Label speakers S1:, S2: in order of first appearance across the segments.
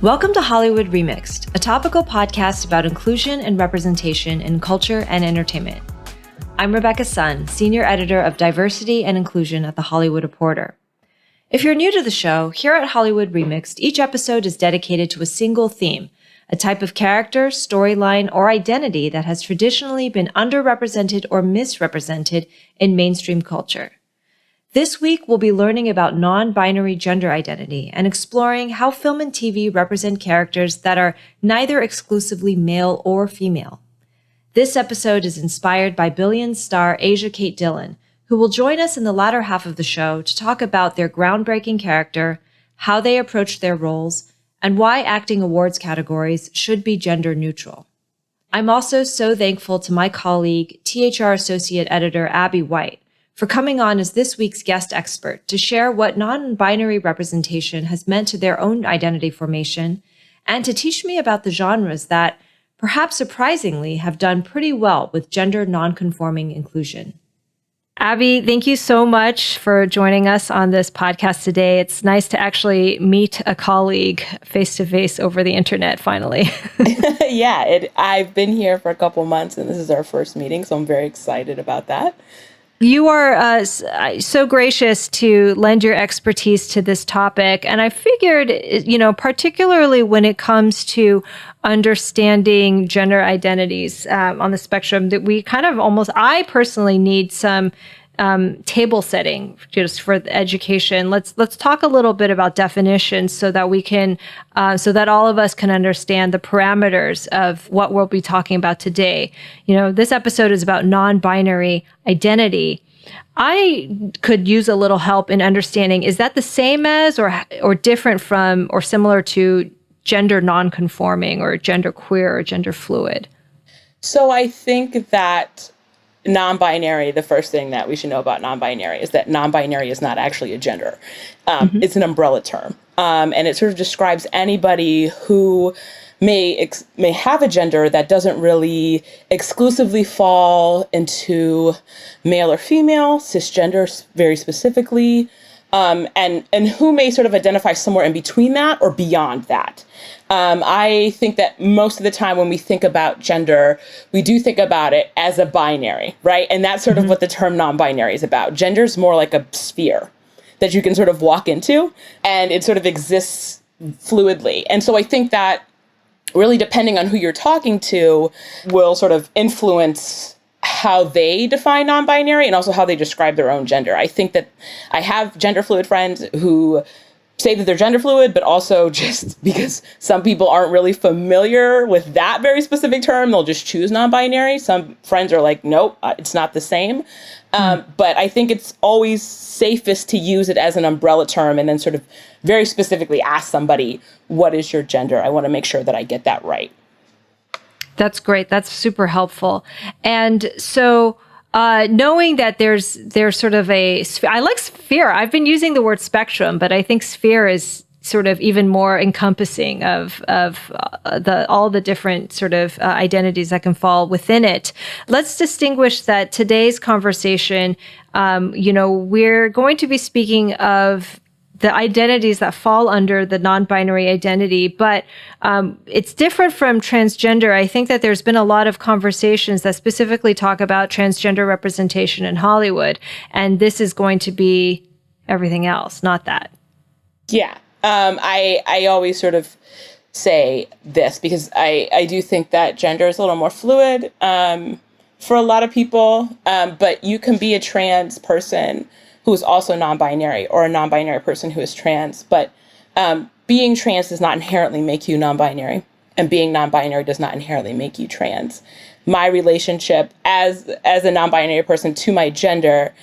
S1: Welcome to Hollywood Remixed, a topical podcast about inclusion and representation in culture and entertainment. I'm Rebecca Sun, Senior Editor of Diversity and Inclusion at The Hollywood Reporter. If you're new to the show, here at Hollywood Remixed, each episode is dedicated to a single theme, a type of character, storyline, or identity that has traditionally been underrepresented or misrepresented in mainstream culture. This week, we'll be learning about non-binary gender identity and exploring how film and TV represent characters that are neither exclusively male or female. This episode is inspired by Billions star Asia Kate Dillon, who will join us in the latter half of the show to talk about their groundbreaking character, how they approached their roles, and why acting awards categories should be gender neutral. I'm also so thankful to my colleague, THR Associate Editor Abbey White, for coming on as this week's guest expert to share what non-binary representation has meant to their own identity formation and to teach me about the genres that, perhaps surprisingly, have done pretty well with gender non-conforming inclusion. Abbey, thank you so much for joining us on this podcast today. It's nice to actually meet a colleague face-to-face over the internet, finally.
S2: Yeah, I've been here for a couple months, and this is our first meeting, so I'm very excited about that.
S1: You are so gracious to lend your expertise to this topic. And I figured, particularly when it comes to understanding gender identities on the spectrum, that we kind of I personally need some table setting just for the education. Let's talk a little bit about definitions so that we can, so that all of us can understand the parameters of what we'll be talking about today. This episode is about non-binary identity. I could use a little help in understanding, is that the same as or different from or similar to gender non-conforming or gender queer or gender fluid?
S2: So I think that non-binary, the first thing that we should know about non-binary is that non-binary is not actually a gender. It's an umbrella term. And it sort of describes anybody who may have a gender that doesn't really exclusively fall into male or female, cisgender very specifically, and who may sort of identify somewhere in between that or beyond that. I think that most of the time when we think about gender, we do think about it as a binary, right? And that's sort of what the term non-binary is about. Gender is more like a sphere that you can sort of walk into, and it sort of exists fluidly. And so I think that really depending on who you're talking to will sort of influence how they define non-binary and also how they describe their own gender. I think that I have gender fluid friends who say that they're gender fluid, but also just because some people aren't really familiar with that very specific term, they'll just choose non-binary. Some friends are like, nope, it's not the same. But I think it's always safest to use it as an umbrella term and then sort of very specifically ask somebody, what is your gender? I want to make sure that I get that right.
S1: That's great. That's super helpful. And so knowing that there's sort of I like sphere. I've been using the word spectrum, but I think sphere is sort of even more encompassing of all the different sort of identities that can fall within it. Let's distinguish that today's conversation, we're going to be speaking of the identities that fall under the non-binary identity, but it's different from transgender. I think that there's been a lot of conversations that specifically talk about transgender representation in Hollywood, and this is going to be everything else, not that.
S2: Yeah. I always sort of say this because I do think that gender is a little more fluid for a lot of people, but you can be a trans person who is also non-binary or a non-binary person who is trans, but being trans does not inherently make you non-binary, and being non-binary does not inherently make you trans. My relationship as a non-binary person to my gender,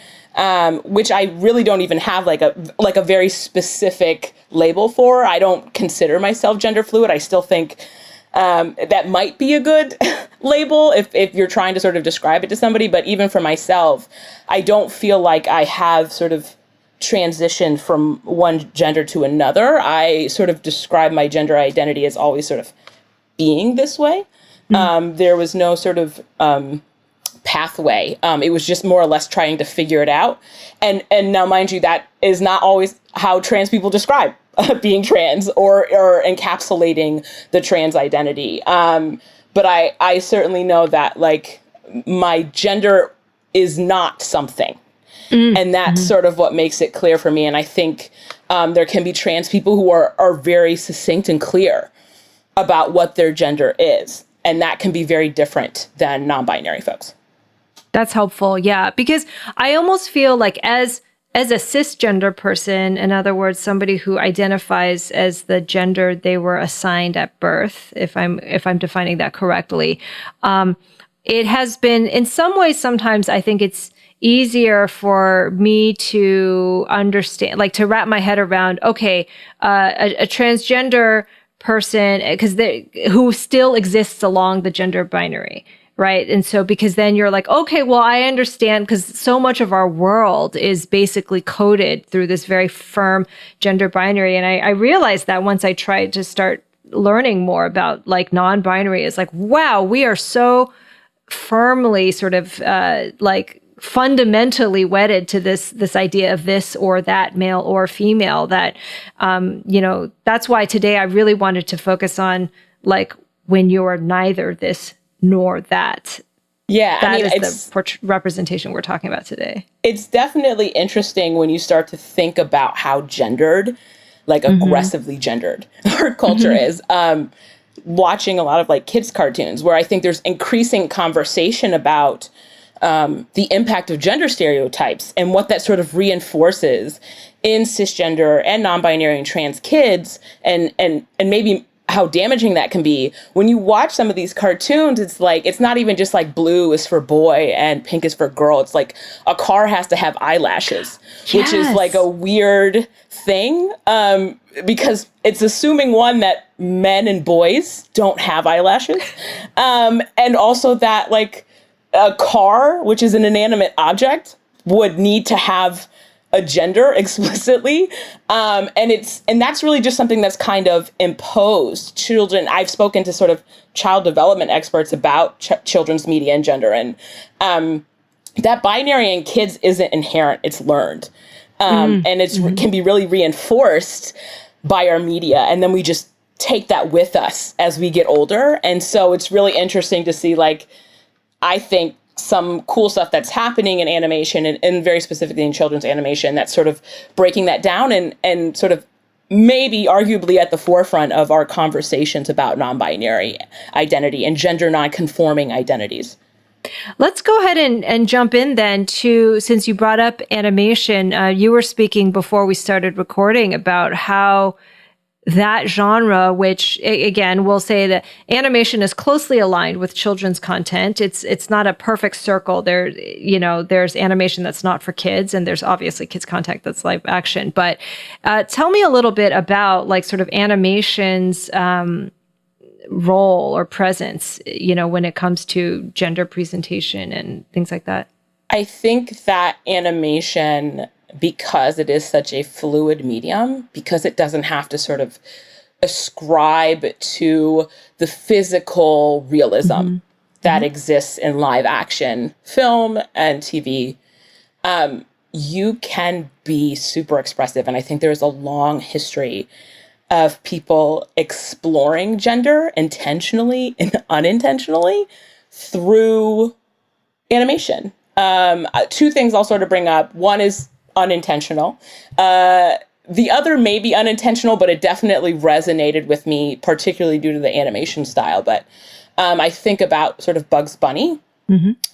S2: which I really don't even have like a very specific label for. I don't consider myself gender fluid. I still think that might be a good label if you're trying to sort of describe it to somebody. But even for myself, I don't feel like I have sort of transitioned from one gender to another. I sort of describe my gender identity as always sort of being this way. There was no sort of pathway. It was just more or less trying to figure it out. And now, mind you, that is not always how trans people describe being trans or encapsulating the trans identity. But I certainly know that like my gender is not something. And that's sort of what makes it clear for me. And I think there can be trans people who are very succinct and clear about what their gender is. And that can be very different than non-binary folks.
S1: That's helpful. Yeah. Because I almost feel like as a cisgender person, in other words, somebody who identifies as the gender they were assigned at birth, if I'm defining that correctly, it has been in some ways, sometimes I think it's easier for me to understand, like to wrap my head around, okay, a transgender person, because who still exists along the gender binary, right? And so because then you're like, okay, well, I understand, because so much of our world is basically coded through this very firm gender binary. And I realized that once I tried to start learning more about like non-binary, is like, wow, we are so firmly sort of like fundamentally wedded to this idea of this or that, male or female, that that's why today I really wanted to focus on like when you're neither this nor that.
S2: Yeah,
S1: that is the representation we're talking about today. It's
S2: definitely interesting when you start to think about how gendered, like aggressively gendered our culture is. Watching a lot of like kids cartoons where I think there's increasing conversation about the impact of gender stereotypes and what that sort of reinforces in cisgender and non-binary and trans kids, and maybe how damaging that can be. When you watch some of these cartoons, it's like, it's not even just like blue is for boy and pink is for girl. It's like a car has to have eyelashes, which is like a weird thing, because it's assuming, one, that men and boys don't have eyelashes, and also that like a car, which is an inanimate object, would need to have a gender explicitly. And that's really just something that's kind of imposed. Children, I've spoken to sort of child development experts about children's media and gender, and that binary in kids isn't inherent, it's learned. And it's can be really reinforced by our media. And then we just take that with us as we get older. And so it's really interesting to see, like, I think some cool stuff that's happening in animation and very specifically in children's animation that's sort of breaking that down and sort of maybe arguably at the forefront of our conversations about non-binary identity and gender non-conforming identities.
S1: Let's go ahead and jump in then to, since you brought up animation, you were speaking before we started recording about how that genre, which again, we'll say that animation is closely aligned with children's content. It's not a perfect circle. There's animation that's not for kids, and there's obviously kids content that's live action. But tell me a little bit about like sort of animation's role or presence, when it comes to gender presentation and things like that.
S2: I think that animation, because it is such a fluid medium, because it doesn't have to sort of ascribe to the physical realism that exists in live action film and TV, you can be super expressive. And I think there's a long history of people exploring gender intentionally and unintentionally through animation. Two things I'll sort of bring up. One is unintentional. The other may be unintentional, but it definitely resonated with me, particularly due to the animation style. But I think about sort of Bugs Bunny.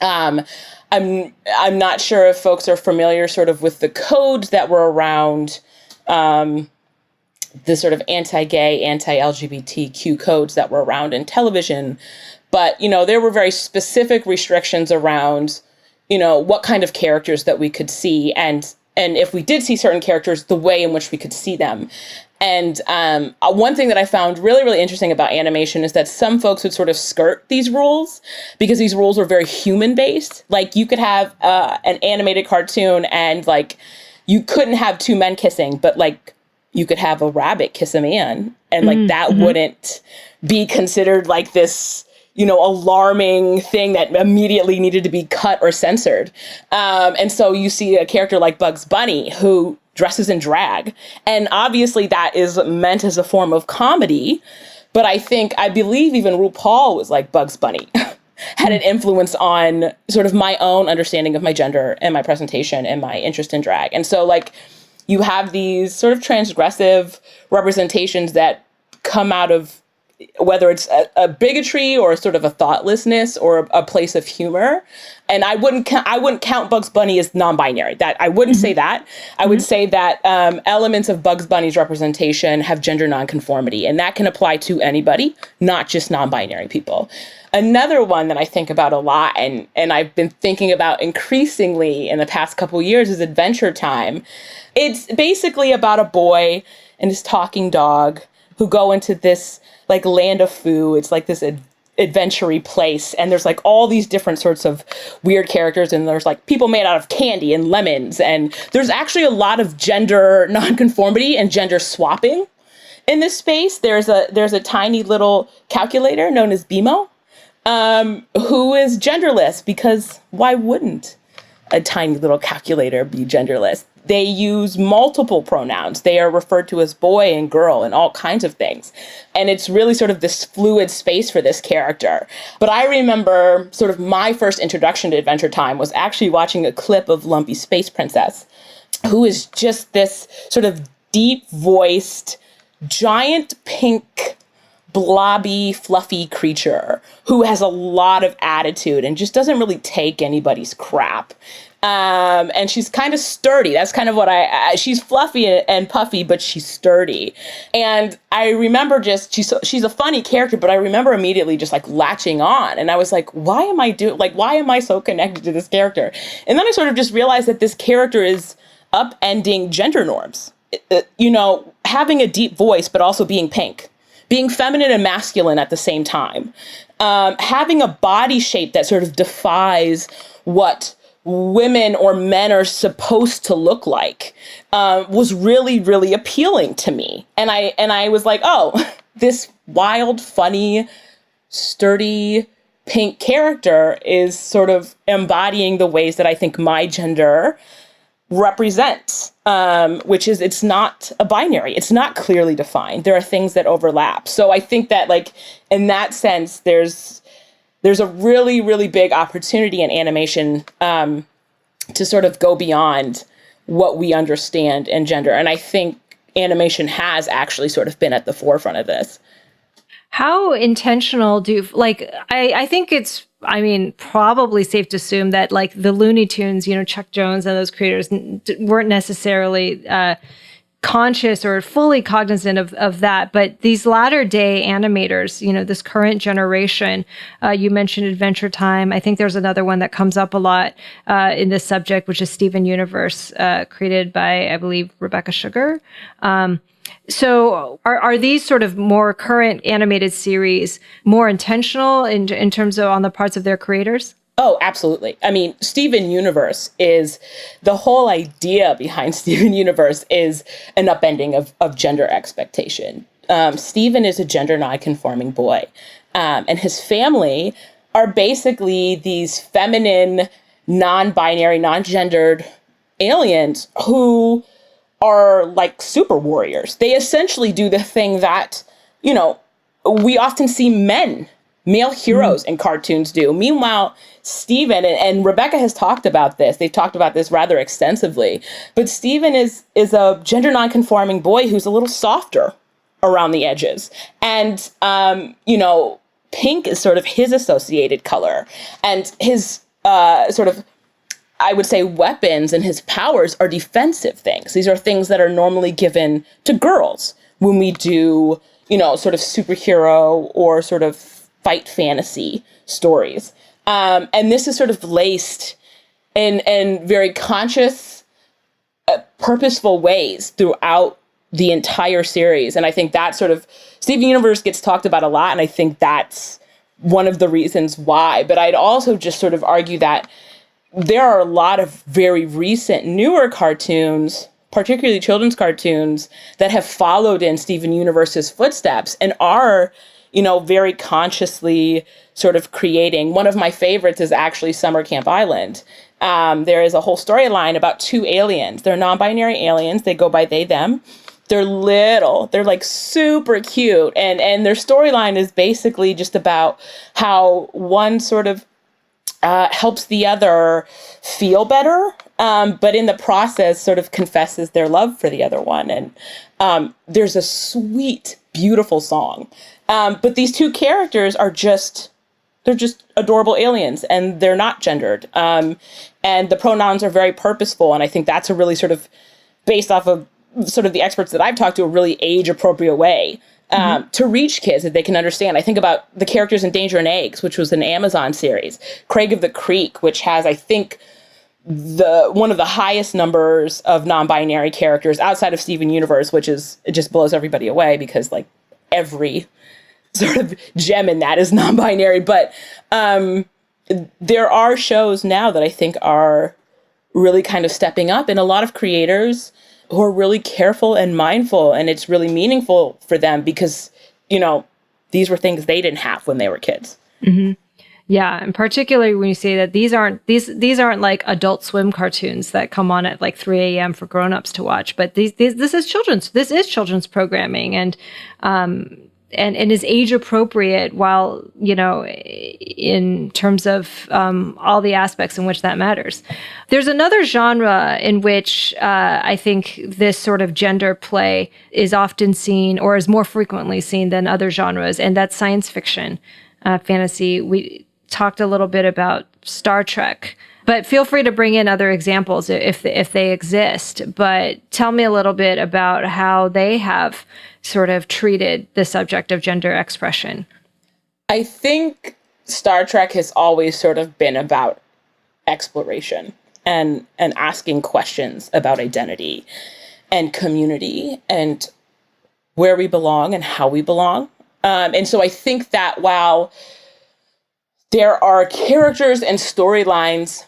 S2: I'm not sure if folks are familiar sort of with the codes that were around the sort of anti-gay, anti-LGBTQ codes that were around in television. But, there were very specific restrictions around, what kind of characters that we could see, and if we did see certain characters, the way in which we could see them. And one thing that I found really, really interesting about animation is that some folks would sort of skirt these rules because these rules were very human-based. Like, you could have an animated cartoon and, like, you couldn't have two men kissing, but, like, you could have a rabbit kiss a man, and, like, that wouldn't be considered, like, this, alarming thing that immediately needed to be cut or censored. And so you see a character like Bugs Bunny, who dresses in drag. And obviously that is meant as a form of comedy. But I believe even RuPaul was like Bugs Bunny, had an influence on sort of my own understanding of my gender and my presentation and my interest in drag. And so like you have these sort of transgressive representations that come out of whether it's a bigotry or sort of a thoughtlessness or a place of humor. And I wouldn't count Bugs Bunny as non-binary. That I wouldn't say that. I would say that elements of Bugs Bunny's representation have gender nonconformity, and that can apply to anybody, not just non-binary people. Another one that I think about a lot, and I've been thinking about increasingly in the past couple years, is Adventure Time. It's basically about a boy and his talking dog who go into this like land of foo. It's like this adventure-y place, and there's like all these different sorts of weird characters, and there's like people made out of candy and lemons, and there's actually a lot of gender nonconformity and gender swapping in this space. There's a tiny little calculator known as BMO, who is genderless, because why wouldn't a tiny little calculator be genderless? They use multiple pronouns. They are referred to as boy and girl and all kinds of things. And it's really sort of this fluid space for this character. But I remember sort of my first introduction to Adventure Time was actually watching a clip of Lumpy Space Princess, who is just this sort of deep-voiced, giant pink, blobby, fluffy creature who has a lot of attitude and just doesn't really take anybody's crap. And she's kind of sturdy. That's kind of what she's fluffy and puffy, but she's sturdy. And I remember she's a funny character, but I remember immediately just like latching on. And I was like, why am I so connected to this character? And then I sort of just realized that this character is upending gender norms, having a deep voice, but also being pink, being feminine and masculine at the same time, having a body shape that sort of defies what women or men are supposed to look like, was really, really appealing to me. And I was like, oh, this wild, funny, sturdy, pink character is sort of embodying the ways that I think my gender represents, which is it's not a binary. It's not clearly defined. There are things that overlap. So I think that like in that sense, there's a really, really big opportunity in animation to sort of go beyond what we understand in gender. And I think animation has actually sort of been at the forefront of this.
S1: How intentional I think it's, probably safe to assume that like the Looney Tunes, Chuck Jones and those creators weren't necessarily conscious or fully cognizant of that. But these latter day animators, this current generation, you mentioned Adventure Time. I think there's another one that comes up a lot in this subject, which is Steven Universe, created by, I believe, Rebecca Sugar. So are these sort of more current animated series more intentional in terms of on the parts of their creators?
S2: Oh, absolutely. I mean, Steven Universe is the whole idea behind Steven Universe is an upending of gender expectation. Steven is a gender non-conforming boy, and his family are basically these feminine, non-binary, non-gendered aliens who are like super warriors. They essentially do the thing that, we often see male heroes in cartoons do. Meanwhile, Steven, and Rebecca has talked about this. They've talked about this rather extensively. But Steven is a gender nonconforming boy who's a little softer around the edges. And, pink is sort of his associated color. And his sort of, I would say, weapons and his powers are defensive things. These are things that are normally given to girls when we do, sort of superhero or sort of fight fantasy stories. And this is sort of laced in very conscious, purposeful ways throughout the entire series. And I think that sort of Steven Universe gets talked about a lot. And I think that's one of the reasons why. But I'd also just sort of argue that there are a lot of very recent, newer cartoons, particularly children's cartoons, that have followed in Steven Universe's footsteps and are very consciously sort of creating. One of my favorites is actually Summer Camp Island. There is a whole storyline about two aliens. They're non-binary aliens. They go by they, them. They're little. They're like super cute. And their storyline is basically just about how one sort of helps the other feel better, but in the process sort of confesses their love for the other one. And there's a sweet, beautiful song. But these two characters they're just adorable aliens, and they're not gendered. And the pronouns are very purposeful. And I think that's a really sort of, based off of sort of the experts that I've talked to, a really age-appropriate way to reach kids that they can understand. I think about the characters in Danger and Eggs, which was an Amazon series. Craig of the Creek, which has, I think, one of the highest numbers of non-binary characters outside of Steven Universe, which is, it just blows everybody away because like every sort of gem in that is non-binary. But there are shows now that I think are really kind of stepping up, and a lot of creators who are really careful and mindful, and it's really meaningful for them because, these were things they didn't have when they were kids.
S1: Mm-hmm. Yeah, and particularly when you say that these aren't like Adult Swim cartoons that come on at like 3 a.m. for grown-ups to watch, but this is children's programming, and is age appropriate while, in terms of all the aspects in which that matters. There's another genre in which I think this sort of gender play is often seen, or is more frequently seen than other genres, and that's science fiction, fantasy. We talked a little bit about Star Trek, but feel free to bring in other examples if they exist. But tell me a little bit about how they have sort of treated the subject of gender expression.
S2: I think Star Trek has always sort of been about exploration and asking questions about identity and community and where we belong and how we belong. And so I think that while there are characters and storylines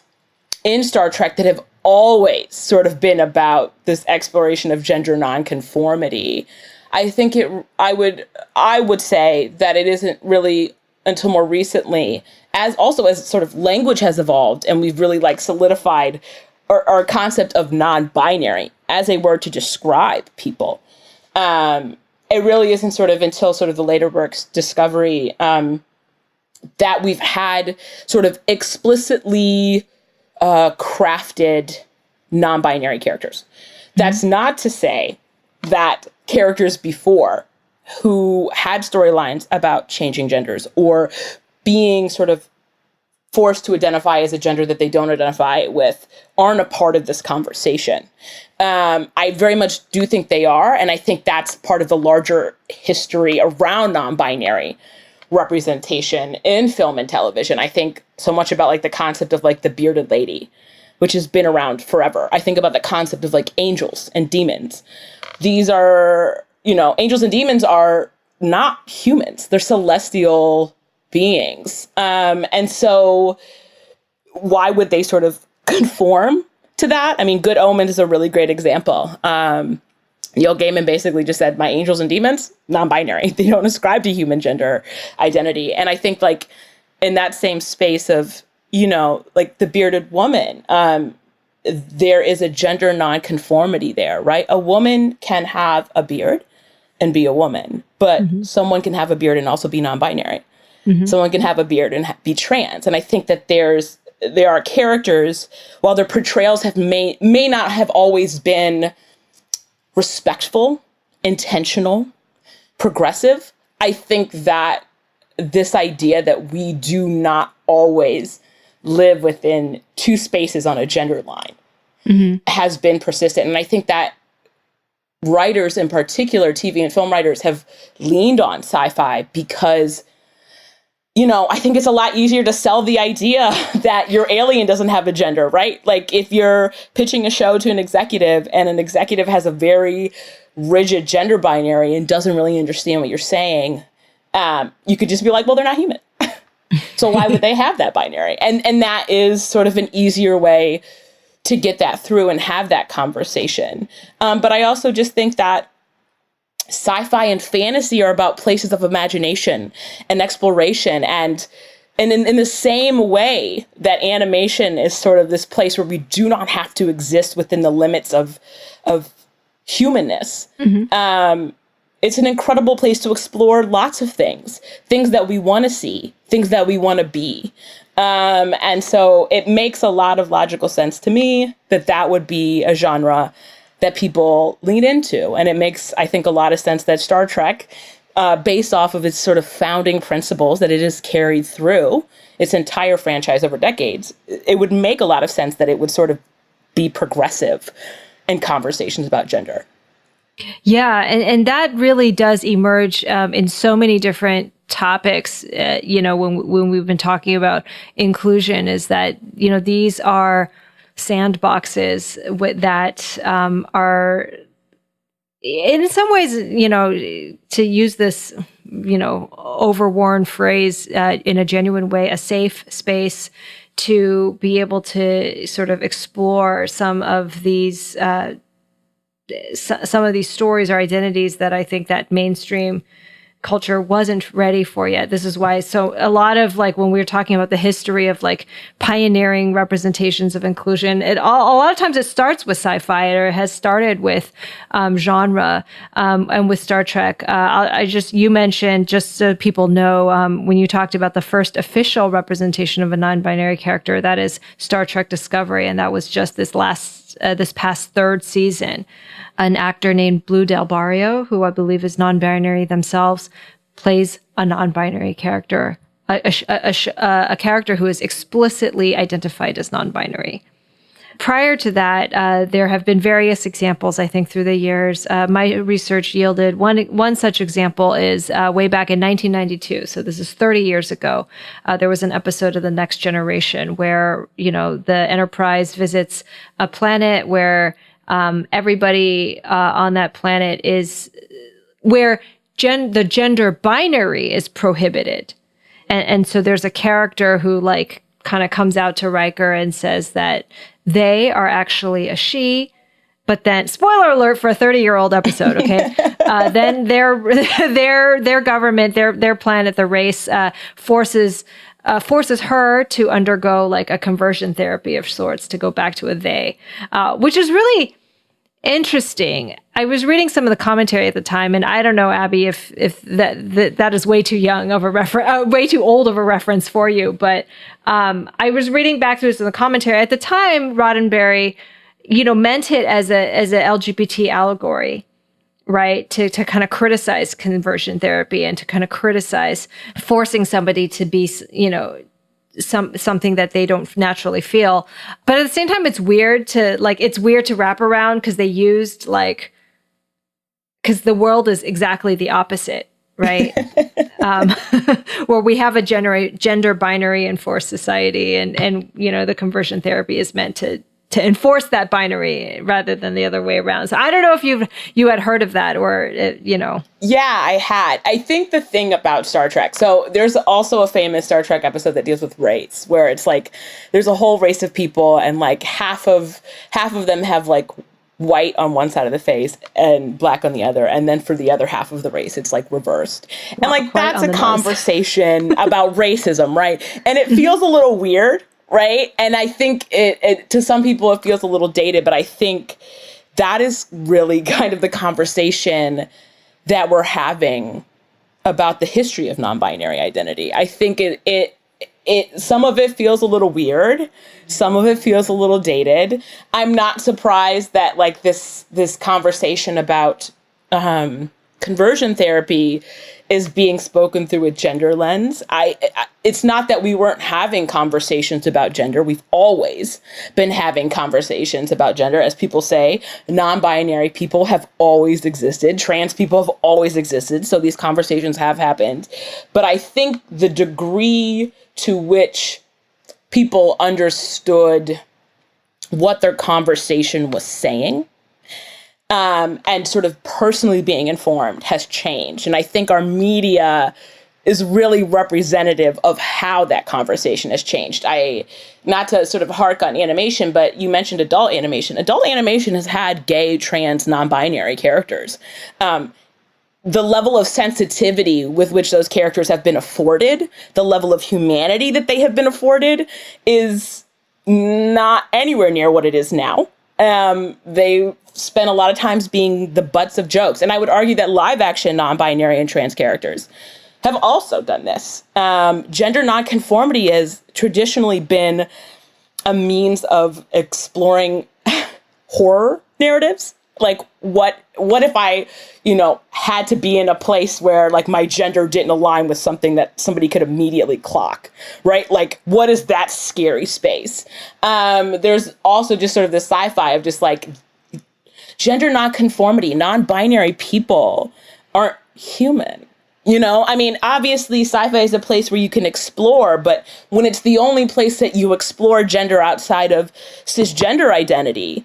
S2: in Star Trek that have always sort of been about this exploration of gender nonconformity, I think I would say that it isn't really until more recently, as sort of language has evolved and we've really like solidified our concept of non-binary as a word to describe people. It really isn't sort of until sort of the later works discovery that we've had sort of explicitly crafted non-binary characters. That's not to say that characters before who had storylines about changing genders or being sort of forced to identify as a gender that they don't identify with aren't a part of this conversation. I very much do think they are, and I think that's part of the larger history around non-binary representation in film and television. I think so much about like the concept of like the bearded lady, which has been around forever. I think about the concept of like angels and demons. These are, angels and demons are not humans. They're celestial beings. And so why would they sort of conform to that? I mean, Good Omens is a really great example. Neil Gaiman basically just said, my angels and demons, non-binary. They don't ascribe to human gender identity. And I think like in that same space of, like the bearded woman, there is a gender nonconformity there, right? A woman can have a beard and be a woman, but someone can have a beard and also be non-binary. Someone can have a beard and be trans. And I think that there are characters, while their portrayals may not have always been respectful, intentional, progressive, I think that this idea that we do not always live within two spaces on a gender line has been persistent. And I think that writers in particular, TV and film writers, have leaned on sci-fi because, I think it's a lot easier to sell the idea that your alien doesn't have a gender, right? Like if you're pitching a show to an executive and an executive has a very rigid gender binary and doesn't really understand what you're saying, you could just be like, well, they're not human. So why would they have that binary? And that is sort of an easier way to get that through and have that conversation. But I also just think that sci-fi and fantasy are about places of imagination and exploration. And in the same way that animation is sort of this place where we do not have to exist within the limits of humanness, it's an incredible place to explore lots of things that we want to see, things that we want to be. And so it makes a lot of logical sense to me that would be a genre that people lean into. And it makes, I think, a lot of sense that Star Trek, based off of its sort of founding principles that it has carried through its entire franchise over decades, it would make a lot of sense that it would sort of be progressive in conversations about gender.
S1: Yeah, and that really does emerge in so many different topics, when we've been talking about inclusion, is that, these are sandboxes that are, in some ways, to use this, overworn phrase in a genuine way, a safe space to be able to sort of explore some of these stories or identities that I think that mainstream culture wasn't ready for yet. This is why, so a lot of when we were talking about the history of pioneering representations of inclusion, a lot of times it starts with sci-fi, or it has started with genre, and with Star Trek. You mentioned, just so people know, when you talked about the first official representation of a non-binary character, that is Star Trek Discovery, and that was just this past third season. An actor named Blue Del Barrio, who I believe is non-binary themselves, plays a non-binary character, a character who is explicitly identified as non-binary. Prior to that, there have been various examples, I think, through the years. My research yielded one such example is way back in 1992. So this is 30 years ago. There was an episode of The Next Generation where, the Enterprise visits a planet where everybody on that planet is where the gender binary is prohibited. And so there's a character who kind of comes out to Riker and says that they are actually a she, but then, spoiler alert for a 30-year-old episode, okay? Then their government, their planet, the race, forces her to undergo a conversion therapy of sorts to go back to a they, which is really interesting. I was reading some of the commentary at the time, and I don't know, Abby, if that is way too young of a reference, way too old of a reference for you. But I was reading back through some of the commentary at the time. Roddenberry, meant it as a LGBT allegory, right? To kind of criticize conversion therapy and to kind of criticize forcing somebody to be, something that they don't naturally feel. But at the same time, it's weird to wrap around, because they used because the world is exactly the opposite, right? Where we have a gender binary enforced society, and the conversion therapy is meant to enforce that binary rather than the other way around. So I don't know if you had heard of that, or
S2: Yeah, I had. I think the thing about Star Trek, so there's also a famous Star Trek episode that deals with race, where it's there's a whole race of people, and half of them have white on one side of the face and black on the other, and then for the other half of the race it's reversed. And that's a conversation about racism, right? And it feels a little weird, right? And I think it to some people it feels a little dated, but I think that is really kind of the conversation that we're having about the history of non-binary identity. I think it some of it feels a little weird, some of it feels a little dated. I'm not surprised that this conversation about conversion therapy is being spoken through a gender lens. It's not that we weren't having conversations about gender. We've always been having conversations about gender. As people say, non-binary people have always existed. Trans people have always existed. So these conversations have happened. But I think the degree to which people understood what their conversation was saying, and sort of personally being informed, has changed. And I think our media is really representative of how that conversation has changed. Not to sort of hark on animation, but you mentioned adult animation. Adult animation has had gay, trans, non-binary characters. the level of sensitivity with which those characters have been afforded, the level of humanity that they have been afforded is not anywhere near what it is now. They spent a lot of times being the butts of jokes. And I would argue that live action non-binary and trans characters have also done this. Gender nonconformity has traditionally been a means of exploring horror narratives. Like, what if I, had to be in a place where like my gender didn't align with something that somebody could immediately clock, right? Like, what is that scary space? There's also just sort of the sci-fi of just like gender nonconformity, non-binary people aren't human. I mean, obviously sci-fi is a place where you can explore, but when it's the only place that you explore gender outside of cisgender identity,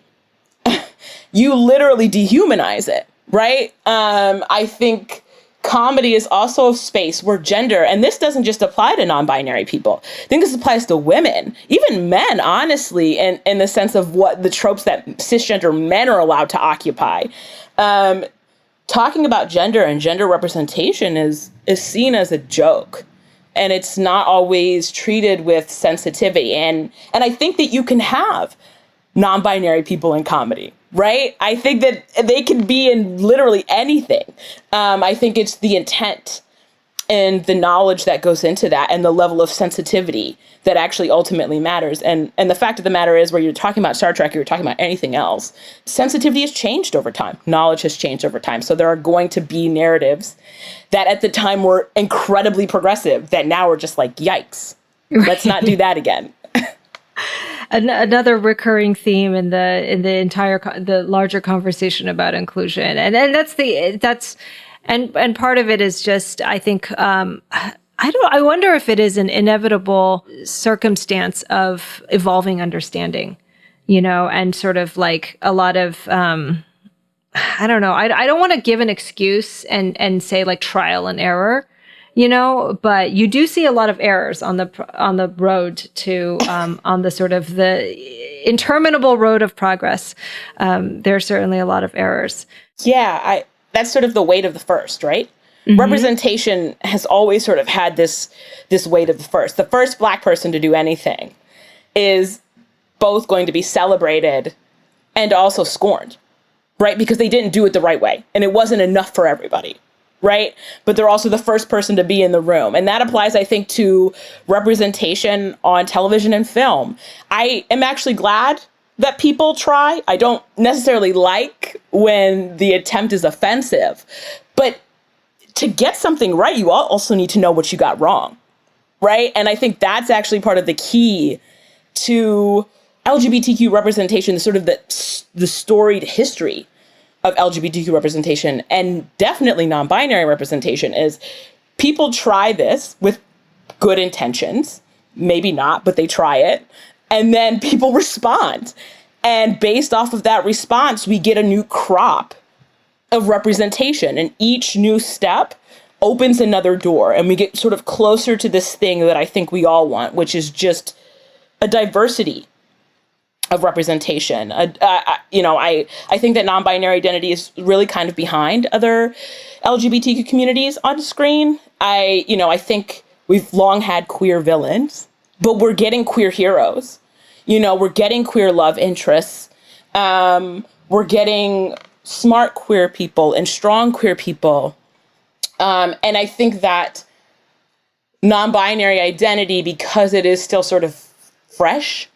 S2: you literally dehumanize it, right? I think comedy is also a space where gender, and this doesn't just apply to non-binary people. I think this applies to women, even men, honestly, in the sense of what the tropes that cisgender men are allowed to occupy. Talking about gender and gender representation is seen as a joke, and it's not always treated with sensitivity. And I think that you can have non-binary people in comedy, right? I think that they can be in literally anything. I think it's the intent and the knowledge that goes into that and the level of sensitivity that actually ultimately matters. And the fact of the matter is, where you're talking about Star Trek, you're talking about anything else, sensitivity has changed over time. Knowledge has changed over time. So there are going to be narratives that at the time were incredibly progressive that now are just like, yikes, let's not do that again.
S1: Another recurring theme in the larger conversation about inclusion, and part of it is just, I think, I wonder if it is an inevitable circumstance of evolving understanding, and sort of like a lot of I don't know. I don't want to give an excuse and say like trial and error. But you do see a lot of errors on the road to on the sort of the interminable road of progress. There's certainly a lot of errors.
S2: Yeah, that's sort of the weight of the first, right? Mm-hmm. Representation has always sort of had this weight of the first. The first Black person to do anything is both going to be celebrated and also scorned, right? Because they didn't do it the right way, and it wasn't enough for everybody. Right? But they're also the first person to be in the room. And that applies, I think, to representation on television and film. I am actually glad that people try. I don't necessarily like when the attempt is offensive. But to get something right, you also need to know what you got wrong. Right? And I think that's actually part of the key to LGBTQ representation, sort of the storied history of LGBTQ representation, and definitely non-binary representation, is people try this with good intentions, maybe not, but they try it, and then people respond. And based off of that response, we get a new crop of representation, and each new step opens another door, and we get sort of closer to this thing that I think we all want, which is just a diversity of representation. I think that non-binary identity is really kind of behind other LGBTQ communities on screen. I think we've long had queer villains, but we're getting queer heroes. We're getting queer love interests. We're getting smart queer people and strong queer people. And I think that non-binary identity, because it is still sort of fresh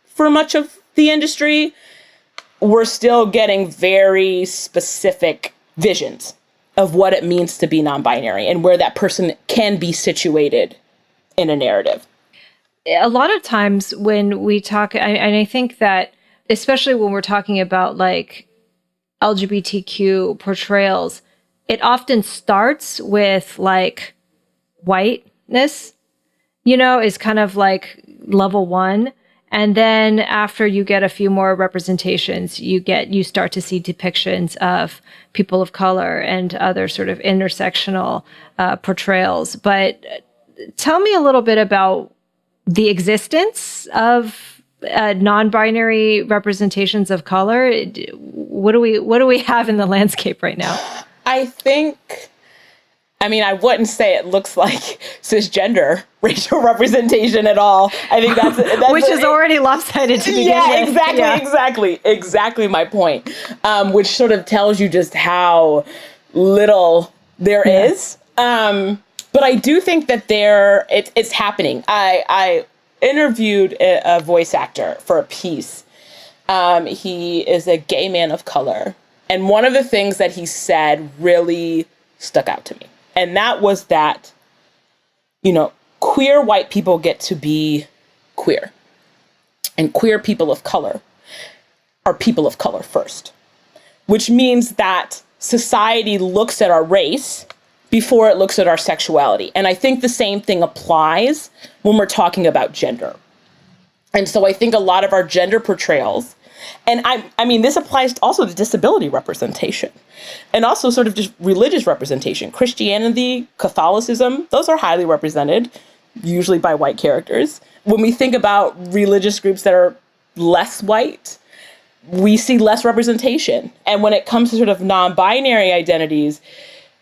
S2: for much of the industry, we're still getting very specific visions of what it means to be non-binary and where that person can be situated in a narrative.
S1: A lot of times when we talk, and I think that especially when we're talking about like LGBTQ portrayals, it often starts with like whiteness, is kind of like level one. And then after you get a few more representations, you start to see depictions of people of color and other sort of intersectional portrayals. But tell me a little bit about the existence of non-binary representations of color. What do we have in the landscape right now?
S2: I think, I mean, I wouldn't say it looks like cisgender racial representation at all. I think that's
S1: which is already lopsided to begin with.
S2: Exactly my point, which sort of tells you just how little there is. But I do think that it's happening. I interviewed a voice actor for a piece. He is a gay man of color. And one of the things that he said really stuck out to me. And that was that, queer white people get to be queer. And queer people of color are people of color first. Which means that society looks at our race before it looks at our sexuality. And I think the same thing applies when we're talking about gender. And so I think a lot of our gender portrayals, and I mean, this applies also to disability representation and also sort of just religious representation. Christianity, Catholicism, those are highly represented, usually by white characters. When we think about religious groups that are less white, we see less representation. And when it comes to sort of non-binary identities,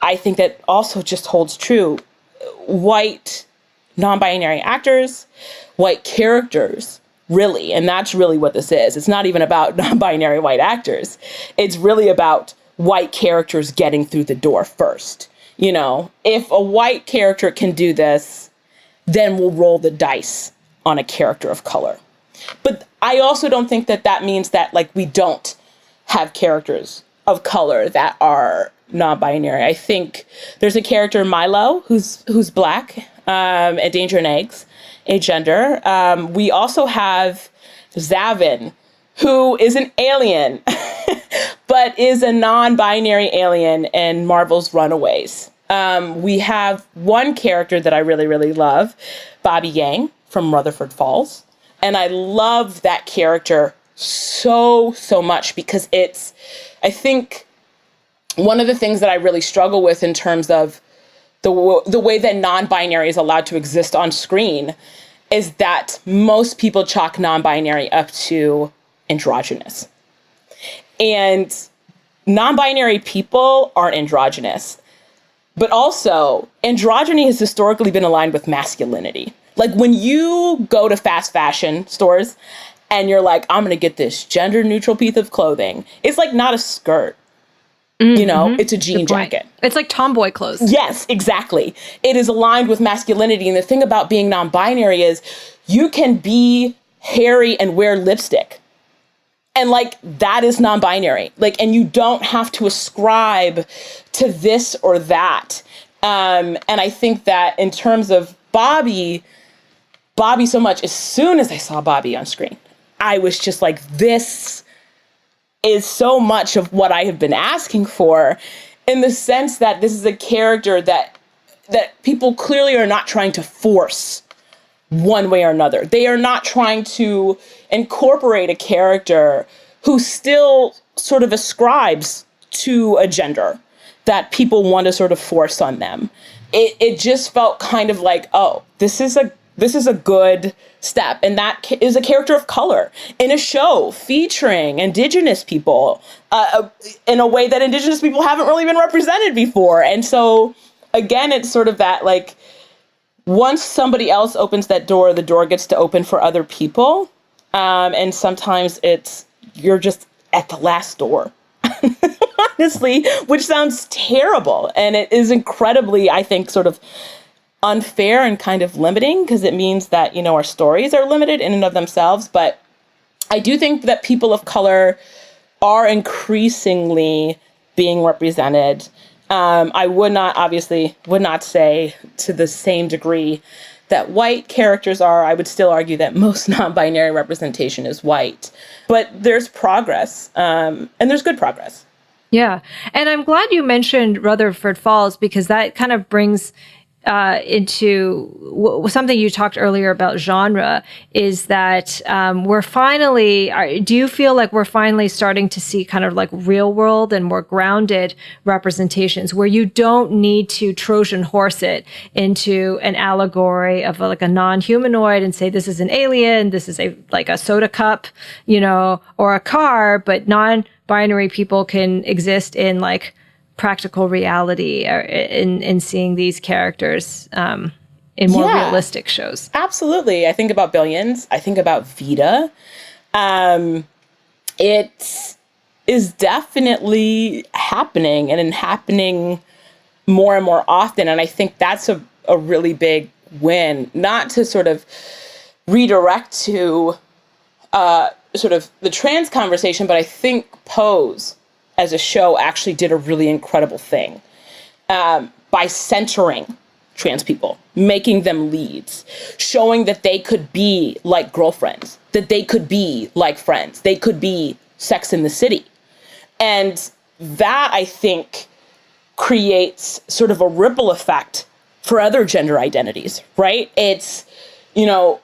S2: I think that also just holds true. White non-binary actors, white characters, really, and that's really what this is. It's not even about non-binary white actors. It's really about white characters getting through the door first. If a white character can do this, then we'll roll the dice on a character of color. But I also don't think that means that we don't have characters of color that are non-binary. I think there's a character, Milo, who's Black, at Danger and Eggs, agender. We also have Zavin, who is an alien, but is a non-binary alien in Marvel's Runaways. We have one character that I really, really love, Bobby Yang from Rutherford Falls. And I love that character so much because I think, one of the things that I really struggle with in terms of the way that non-binary is allowed to exist on screen is that most people chalk non-binary up to androgynous. And non-binary people are androgynous. But also, androgyny has historically been aligned with masculinity. When you go to fast fashion stores and you're like, I'm going to get this gender-neutral piece of clothing, it's not a skirt. It's a jean jacket.
S1: It's like tomboy clothes.
S2: Yes, exactly. It is aligned with masculinity. And the thing about being non-binary is you can be hairy and wear lipstick. And that is non-binary. And you don't have to ascribe to this or that. And I think that in terms of Bobby so much, as soon as I saw Bobby on screen, I was just this is so much of what I have been asking for, in the sense that this is a character that people clearly are not trying to force one way or another. They are not trying to incorporate a character who still sort of ascribes to a gender that people want to sort of force on them. It just felt kind of oh, this is a good step. And that is a character of color in a show featuring Indigenous people in a way that Indigenous people haven't really been represented before. And so, again, it's sort of that, once somebody else opens that door, the door gets to open for other people. And sometimes you're just at the last door, honestly, which sounds terrible. And it is incredibly, I think, sort of unfair and kind of limiting, because it means that, our stories are limited in and of themselves. But I do think that people of color are increasingly being represented. I would not say to the same degree that white characters are. I would still argue that most non-binary representation is white. But there's progress, and there's good progress.
S1: Yeah. And I'm glad you mentioned Rutherford Falls, because that kind of brings into something you talked earlier about genre, is that we're finally, do you feel like we're finally starting to see kind of real world and more grounded representations where you don't need to Trojan horse it into an allegory of a non-humanoid and say, this is an alien, this is a soda cup, or a car, but non-binary people can exist in practical reality in seeing these characters in more realistic shows.
S2: Absolutely. I think about Billions. I think about Vita. It is definitely happening and happening more and more often. And I think that's a really big win, not to sort of redirect to sort of the trans conversation, but I think Pose as a show actually did a really incredible thing by centering trans people, making them leads, showing that they could be like girlfriends, that they could be like friends, they could be Sex in the City. And that, I think, creates sort of a ripple effect for other gender identities, right? It's, you know,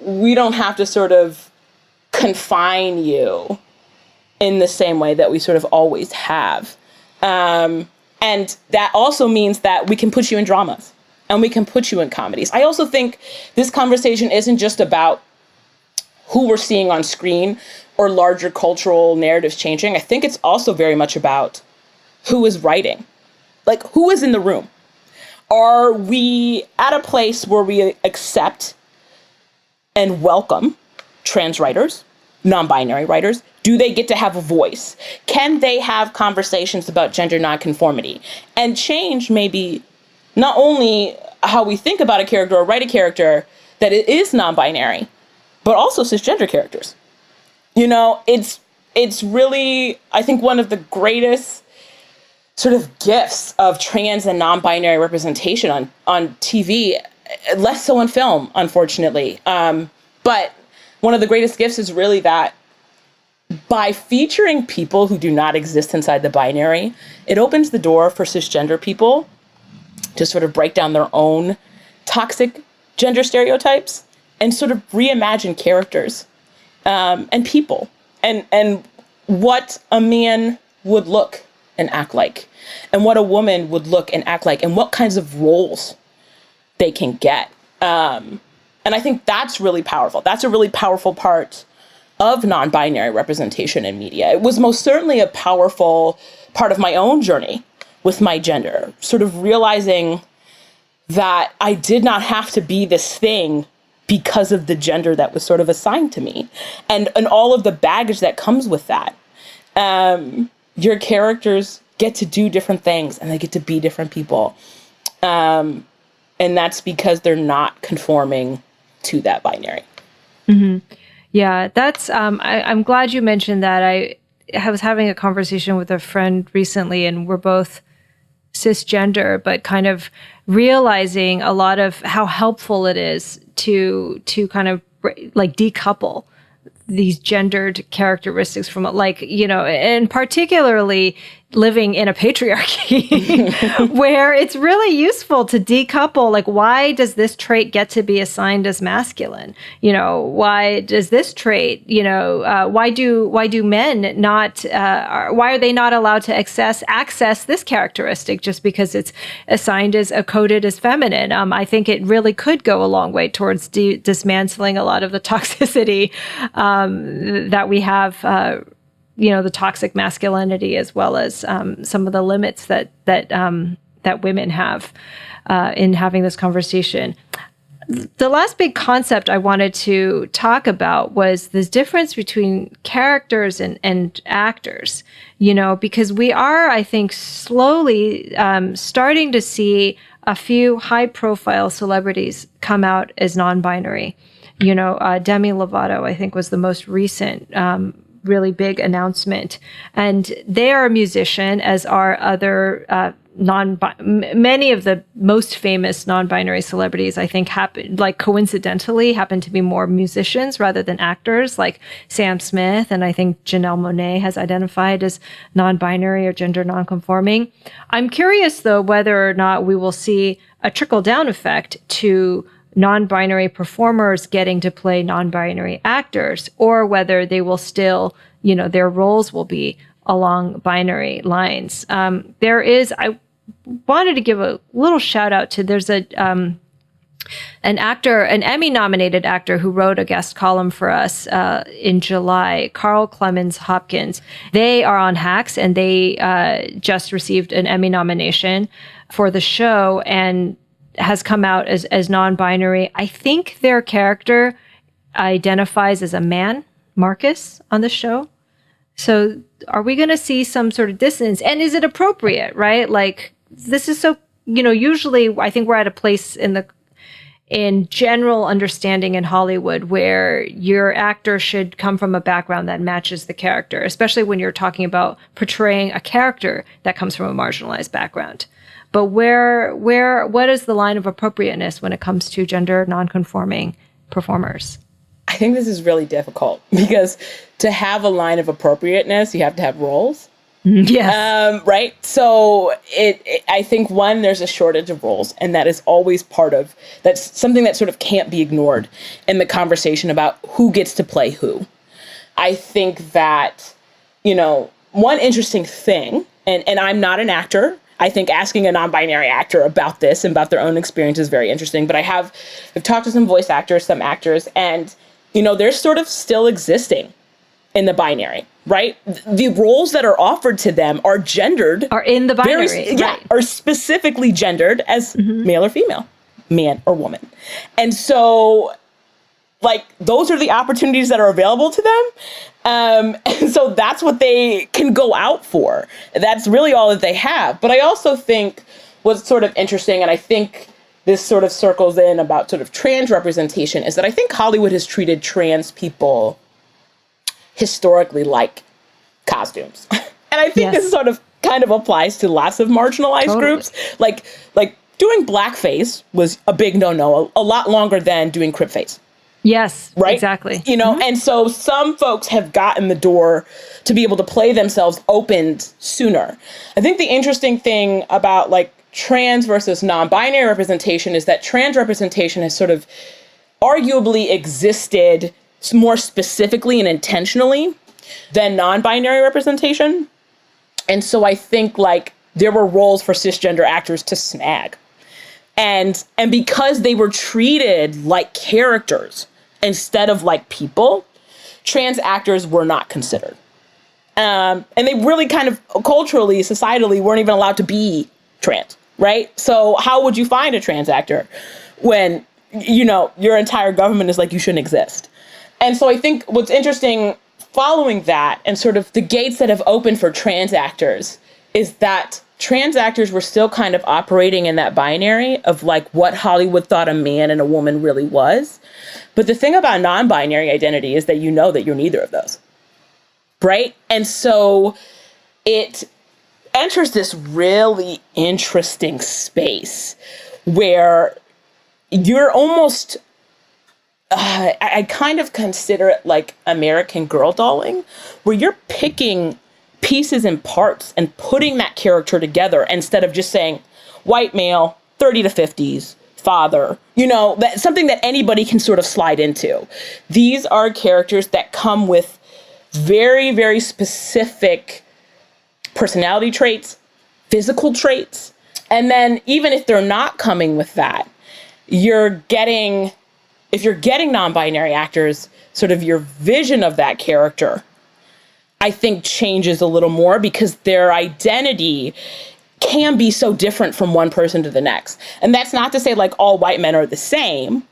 S2: we don't have to sort of confine you in the same way that we sort of always have. And that also means that we can put you in dramas and we can put you in comedies. I also think this conversation isn't just about who we're seeing on screen or larger cultural narratives changing. I think it's also very much about who is writing, like who is in the room. Are we at a place where we accept and welcome trans writers, non-binary writers? Do they get to have a voice? Can they have conversations about gender nonconformity and change maybe not only how we think about a character or write a character that it is non-binary, but also cisgender characters? You know, it's really, I think, one of the greatest sort of gifts of trans and non-binary representation on TV, less so in film, unfortunately. But one of the greatest gifts is really that by featuring people who do not exist inside the binary, it opens the door for cisgender people to sort of break down their own toxic gender stereotypes and sort of reimagine characters and people and what a man would look and act like, and what a woman would look and act like, and what kinds of roles they can get. And I think that's really powerful. That's a really powerful part of non-binary representation in media. It was most certainly a powerful part of my own journey with my gender, sort of realizing that I did not have to be this thing because of the gender that was sort of assigned to me, and all of the baggage that comes with that. Your characters get to do different things and they get to be different people. And that's because they're not conforming to that binary.
S1: Mm-hmm. Yeah, that's, I'm glad you mentioned that. I was having a conversation with a friend recently, and we're both cisgender, but kind of realizing a lot of how helpful it is to kind of like decouple these gendered characteristics from, like, you know, and particularly living in a patriarchy where it's really useful to decouple, like, why does this trait get to be assigned as masculine? You know, why does this trait, you know, why do men not, why are they not allowed to access this characteristic just because it's assigned as coded as feminine? I think it really could go a long way towards dismantling a lot of the toxicity that we have, you know, the toxic masculinity, as well as some of the limits that women have in having this conversation. The last big concept I wanted to talk about was this difference between characters and actors, you know, because we are, I think, slowly starting to see a few high-profile celebrities come out as non-binary. You know, Demi Lovato, I think, was the most recent really big announcement. And they are a musician, as are other many of the most famous non-binary celebrities, I think, coincidentally happen to be more musicians rather than actors, like Sam Smith, and I think Janelle Monáe has identified as non-binary or gender non-conforming. I'm curious, though, whether or not we will see a trickle-down effect to non-binary performers getting to play non-binary actors, or whether they will still, you know, their roles will be along binary lines. I wanted to give a little shout out to, there's a An actor, an Emmy-nominated actor who wrote a guest column for us in July, Carl Clemens Hopkins. They are on Hacks, and they just received an Emmy nomination for the show and has come out as non-binary. I think their character identifies as a man, Marcus, on the show. So are we going to see some sort of dissonance? And is it appropriate, right? Like, this is so, usually I think we're at a place in general understanding in Hollywood where your actor should come from a background that matches the character, especially when you're talking about portraying a character that comes from a marginalized background. But what is the line of appropriateness when it comes to gender non-conforming performers?
S2: I think this is really difficult because to have a line of appropriateness, you have to have roles.
S1: Yes.
S2: Right. So I think there's a shortage of roles, and that is always that's something that sort of can't be ignored in the conversation about who gets to play who. I think that, one interesting thing, and I'm not an actor. I think asking a non-binary actor about this and about their own experience is very interesting. But I've talked to some voice actors, some actors, and, they're sort of still existing in the binary, right? The roles that are offered to them are gendered.
S1: Are in the binary.
S2: Right. Are specifically gendered as male or female, man or woman. And so, those are the opportunities that are available to them. And so that's what they can go out for. That's really all that they have. But I also think what's sort of interesting, and I think this sort of circles in about sort of trans representation, is that I think Hollywood has treated trans people historically like costumes. And I think this sort of kind of applies to lots of marginalized groups. Like doing blackface was a big no-no, a lot longer than doing crip face.
S1: Yes,
S2: right?
S1: Exactly.
S2: And so some folks have gotten the door to be able to play themselves opened sooner. I think the interesting thing about trans versus non-binary representation is that trans representation has sort of arguably existed more specifically and intentionally than non-binary representation. And so I think there were roles for cisgender actors to snag. And because they were treated like characters instead of like people, trans actors were not considered. And they really kind of culturally, societally weren't even allowed to be trans, right? So how would you find a trans actor when, your entire government is like, you shouldn't exist? And so I think what's interesting following that and sort of the gates that have opened for trans actors is that trans actors were still kind of operating in that binary of what Hollywood thought a man and a woman really was. But the thing about non-binary identity is that that you're neither of those, right? And so it enters this really interesting space where you're almost... I kind of consider it like American Girl dolling, where you're picking pieces and parts and putting that character together instead of just saying white male, 30 to 50s, father, that's something that anybody can sort of slide into. These are characters that come with very, very specific personality traits, physical traits. And then even if they're not coming with that, if you're getting non-binary actors, sort of your vision of that character, I think changes a little more because their identity can be so different from one person to the next. And that's not to say all white men are the same,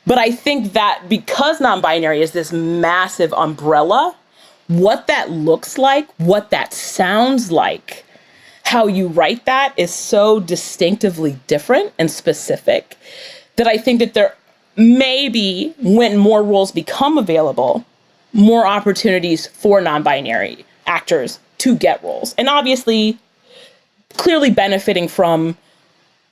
S2: but I think that because non-binary is this massive umbrella, what that looks like, what that sounds like, how you write that is so distinctively different and specific that I think that there maybe when more roles become available, more opportunities for non-binary actors to get roles. And obviously, clearly benefiting from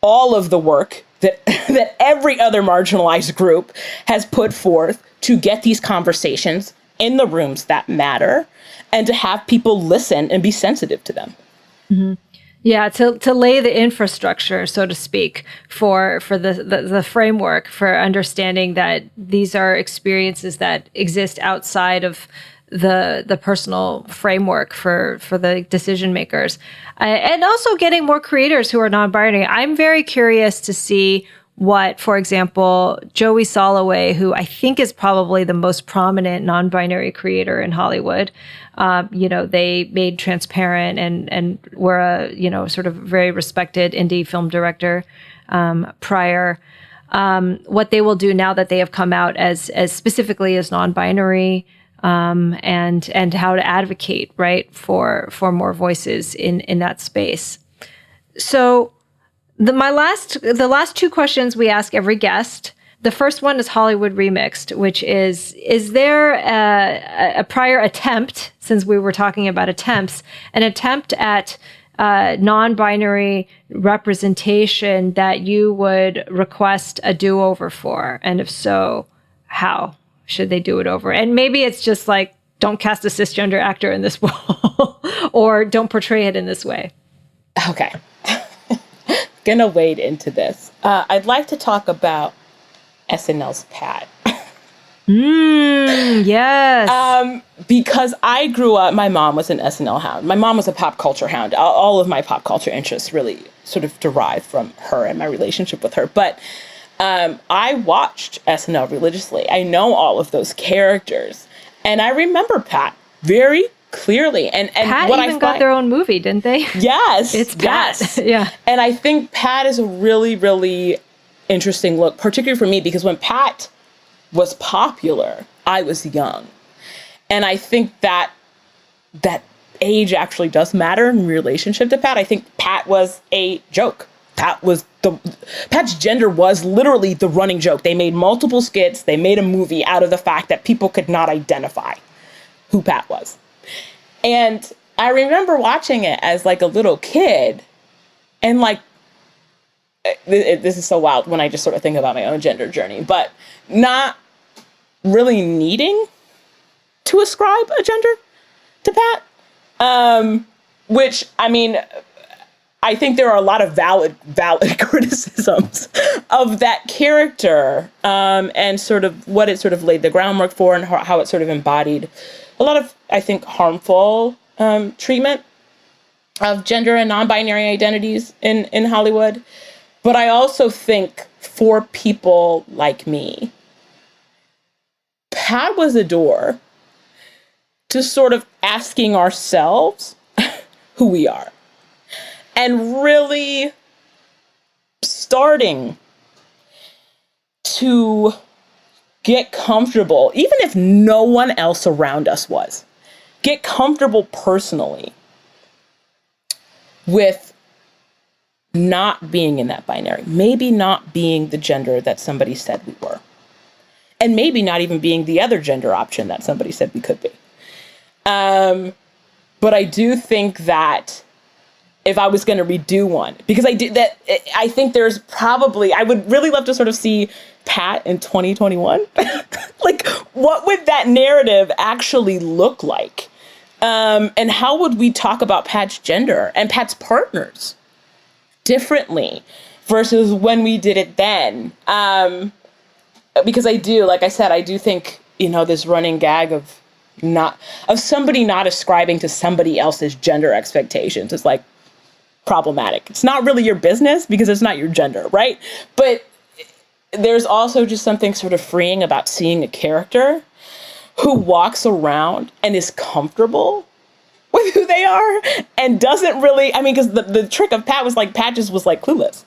S2: all of the work that every other marginalized group has put forth to get these conversations in the rooms that matter and to have people listen and be sensitive to them.
S1: Mm-hmm. Yeah, to lay the infrastructure, so to speak, for the framework for understanding that these are experiences that exist outside of the personal framework for the decision makers, and also getting more creators who are non-binary. I'm very curious to see what, for example, Joey Soloway, who I think is probably the most prominent non-binary creator in Hollywood, they made Transparent and were a, sort of very respected indie film director prior. What they will do now that they have come out as specifically as non-binary, and how to advocate, right, for more voices in that space. So the last two questions we ask every guest. The first one is Hollywood Remixed, which is there a prior attempt, since we were talking about attempts, an attempt at non-binary representation that you would request a do-over for? And if so, how should they do it over? And maybe it's just like, don't cast a cisgender actor in this role, or don't portray it in this way.
S2: Okay. Gonna wade into this. I'd like to talk about SNL's Pat.
S1: Yes.
S2: Because I grew up, my mom was an SNL hound. My mom was a pop culture hound. All of my pop culture interests really sort of derived from her and my relationship with her. But I watched SNL religiously. I know all of those characters. And I remember Pat very clearly. And
S1: Pat
S2: what
S1: even got their own movie, didn't they?
S2: Yes.
S1: It's Pat.
S2: Yes.
S1: Yeah.
S2: And I think Pat is a really, really interesting look, particularly for me, because when Pat was popular, I was young. And I think that age actually does matter in relationship to Pat. I think Pat was a joke. Pat's gender was literally the running joke. They made multiple skits. They made a movie out of the fact that people could not identify who Pat was. And I remember watching it as like a little kid, and like, this is so wild when I just sort of think about my own gender journey, but not really needing to ascribe a gender to Pat. Which, I mean, I think there are a lot of valid criticisms of that character, and sort of what it sort of laid the groundwork for, and how it sort of embodied a lot of, I think, harmful treatment of gender and non-binary identities in Hollywood. But I also think for people like me, Pat was a door to sort of asking ourselves who we are, and really starting to get comfortable, even if no one else around us was, get comfortable personally with not being in that binary, maybe not being the gender that somebody said we were, and maybe not even being the other gender option that somebody said we could be. But I do think that if I was going to redo one, because I think there's probably, I would really love to sort of see Pat in 2021. Like, what would that narrative actually look like? And how would we talk about Pat's gender and Pat's partners differently versus when we did it then? Because like I said, I do think, this running gag of somebody not ascribing to somebody else's gender expectations is like problematic. It's not really your business because it's not your gender, right? But there's also just something sort of freeing about seeing a character who walks around and is comfortable with who they are and doesn't really, because the trick of Pat was like, Pat just was like clueless.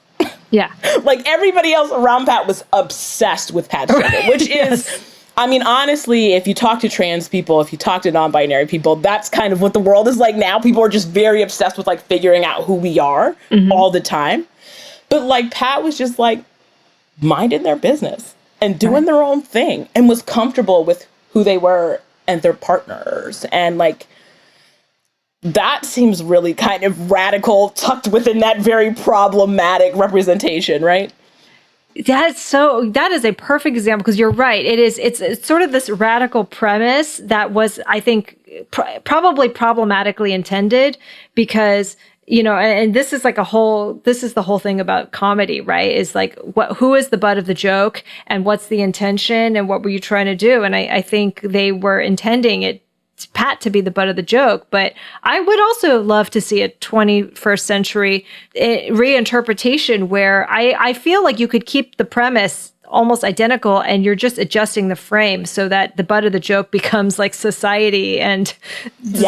S1: Yeah.
S2: Like everybody else around Pat was obsessed with Pat's gender, which is, honestly, if you talk to trans people, if you talk to non-binary people, that's kind of what the world is like now. People are just very obsessed with like figuring out who we are all the time. But like Pat was just like minding their business and doing their own thing and was comfortable with who they were and their partners. And like, that seems really kind of radical, tucked within that very problematic representation, right?
S1: That is a perfect example, because you're right. It's sort of this radical premise that was, I think, probably problematically intended, because, and this is the whole thing about comedy, right? Is like, who is the butt of the joke and what's the intention and what were you trying to do? And I think they were intending it Pat to be the butt of the joke, but I would also love to see a 21st century reinterpretation where I feel like you could keep the premise almost identical and you're just adjusting the frame so that the butt of the joke becomes like society and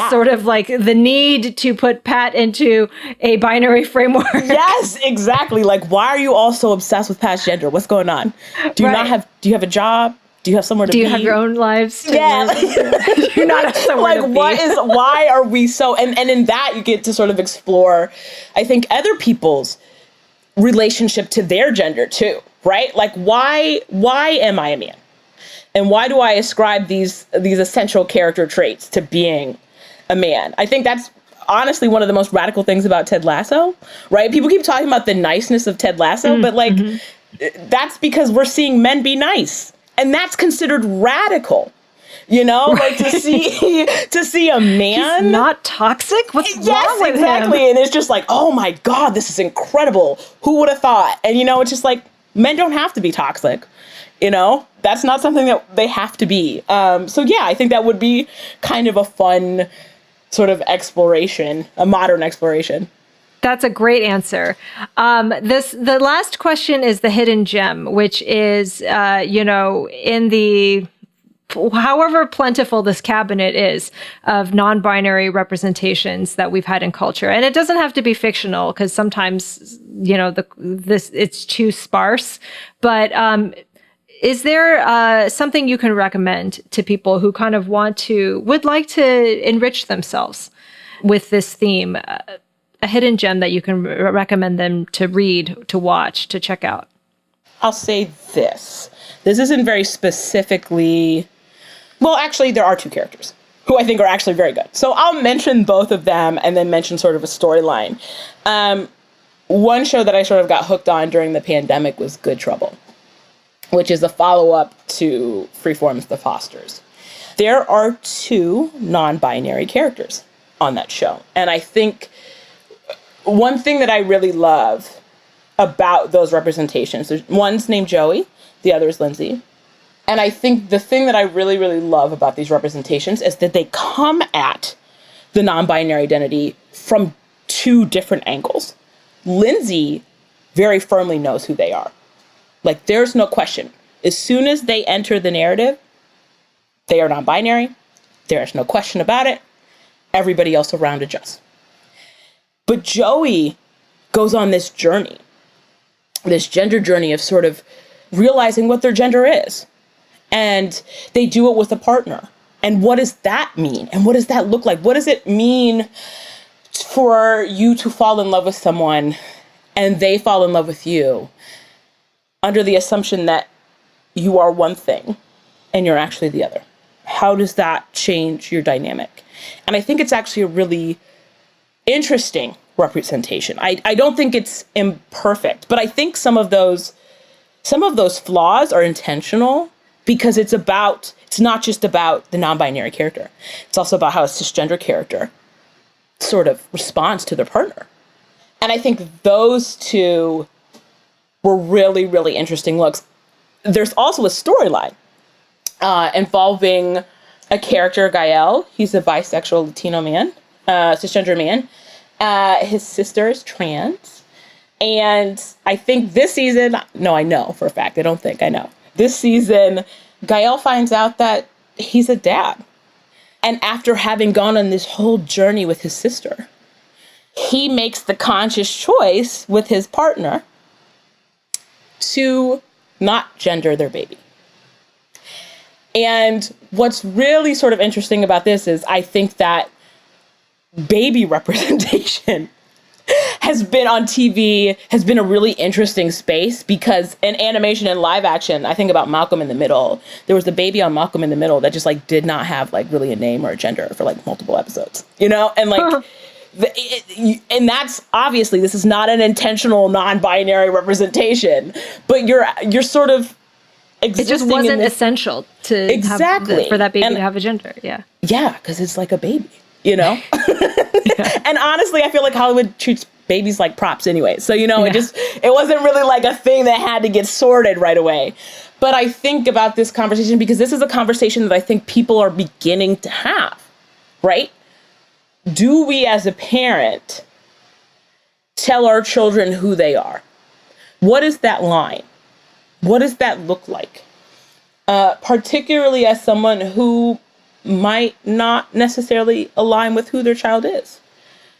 S1: sort of like the need to put Pat into a binary framework.
S2: Yes, exactly. Like, why are you all so obsessed with Pat's gender? What's going on? Do you have a job? Do you have somewhere to be?
S1: Do you have your own lives?
S2: Yeah.
S1: You're not somewhere to be.
S2: Why are we so, and in that you get to sort of explore, I think, other people's relationship to their gender too, right? Like, why am I a man? And why do I ascribe these essential character traits to being a man? I think that's honestly one of the most radical things about Ted Lasso, right? People keep talking about the niceness of Ted Lasso, but like, that's because we're seeing men be nice. And that's considered radical, like to see a man.
S1: He's not toxic? What's wrong with
S2: exactly.
S1: him?
S2: And it's just like, oh my God, this is incredible. Who would have thought? And, it's just like, men don't have to be toxic. That's not something that they have to be. So yeah, I think that would be kind of a fun sort of exploration, a modern exploration.
S1: That's a great answer. The last question is the hidden gem, which is, in the, however plentiful this cabinet is of non-binary representations that we've had in culture. And it doesn't have to be fictional because sometimes, it's too sparse. But is there something you can recommend to people who kind of would like to enrich themselves with this theme? A hidden gem that you can recommend them to read, to watch, to check out?
S2: I'll say this. This isn't very specifically... Well, actually, there are two characters who I think are actually very good. So I'll mention both of them and then mention sort of a storyline. One show that I sort of got hooked on during the pandemic was Good Trouble, which is a follow-up to Freeform's The Fosters. There are two non-binary characters on that show. And I think one thing that I really love about those representations, one's named Joey, the other is Lindsay. And I think the thing that I really, really love about these representations is that they come at the non-binary identity from two different angles. Lindsay very firmly knows who they are. Like, there's no question. As soon as they enter the narrative, they are non-binary. There's no question about it. Everybody else around adjusts. But Joey goes on this journey, this gender journey of sort of realizing what their gender is. And they do it with a partner. And what does that mean? And what does that look like? What does it mean for you to fall in love with someone and they fall in love with you under the assumption that you are one thing and you're actually the other? How does that change your dynamic? And I think it's actually a really interesting representation. I don't think it's imperfect, but I think some of those flaws are intentional because it's not just about the non-binary character. It's also about how a cisgender character sort of responds to their partner. And I think those two were really, really interesting looks. There's also a storyline involving a character, Gael. He's a bisexual Latino man, cisgender man. His sister is trans. And I think this season, no, I know for a fact, I don't think I know. This season, Gael finds out that he's a dad. And after having gone on this whole journey with his sister, he makes the conscious choice with his partner to not gender their baby. And what's really sort of interesting about this is I think that baby representation has been on TV, has been a really interesting space because in animation and live action, I think about Malcolm in the Middle. There was a baby on Malcolm in the Middle that just like did not have like really a name or a gender for like multiple episodes, and like, and that's obviously, this is not an intentional non-binary representation, but you're sort of existing.
S1: It just wasn't essential to
S2: exactly
S1: for that baby to have a gender. Yeah.
S2: Yeah. Cause it's like a baby. Yeah. And honestly, I feel like Hollywood treats babies like props anyway. So, it wasn't really like a thing that had to get sorted right away. But I think about this conversation because this is a conversation that I think people are beginning to have. right? Do we as a parent tell our children who they are? What is that line? What does that look like? Particularly as someone who might not necessarily align with who their child is.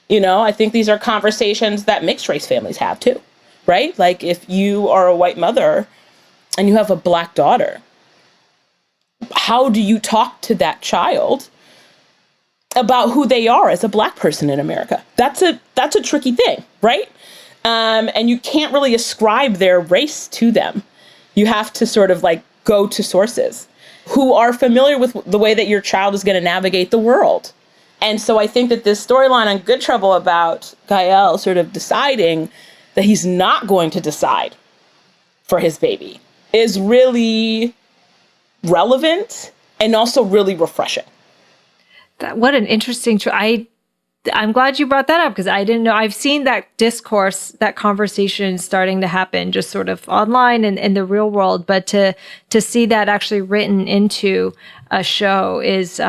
S2: I think these are conversations that mixed race families have too, right? Like if you are a white mother and you have a Black daughter, how do you talk to that child about who they are as a Black person in America? That's a tricky thing, right? And you can't really ascribe their race to them. You have to sort of like go to sources who are familiar with the way that your child is going to navigate the world. And so I think that this storyline on Good Trouble about Gael sort of deciding that he's not going to decide for his baby is really relevant and also really refreshing.
S1: What an interesting I'm glad you brought that up because I didn't know. I've seen that discourse, that conversation starting to happen just sort of online and in the real world, but to see that actually written into a show is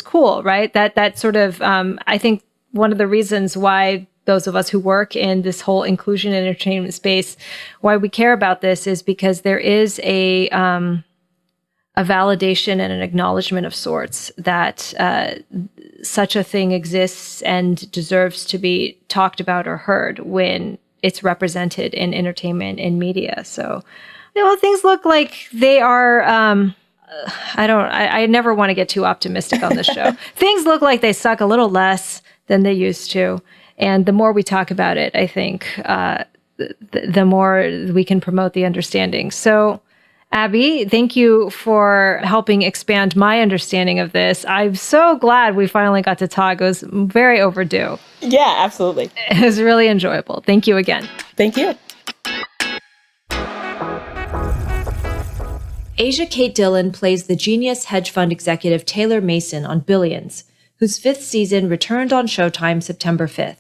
S1: cool, right? That sort of I think one of the reasons why those of us who work in this whole inclusion and entertainment space, why we care about this is because there is a validation and an acknowledgement of sorts that such a thing exists and deserves to be talked about or heard when it's represented in entertainment and media. So, things look like they are, I never want to get too optimistic on this show. Things look like they suck a little less than they used to. And the more we talk about it, I think, the more we can promote the understanding. So, Abbey, thank you for helping expand my understanding of this. I'm so glad we finally got to talk. It was very overdue.
S2: Yeah, absolutely.
S1: It was really enjoyable. Thank you again.
S2: Thank you.
S1: Asia Kate Dillon plays the genius hedge fund executive Taylor Mason on Billions, whose 5th season returned on Showtime September 5th.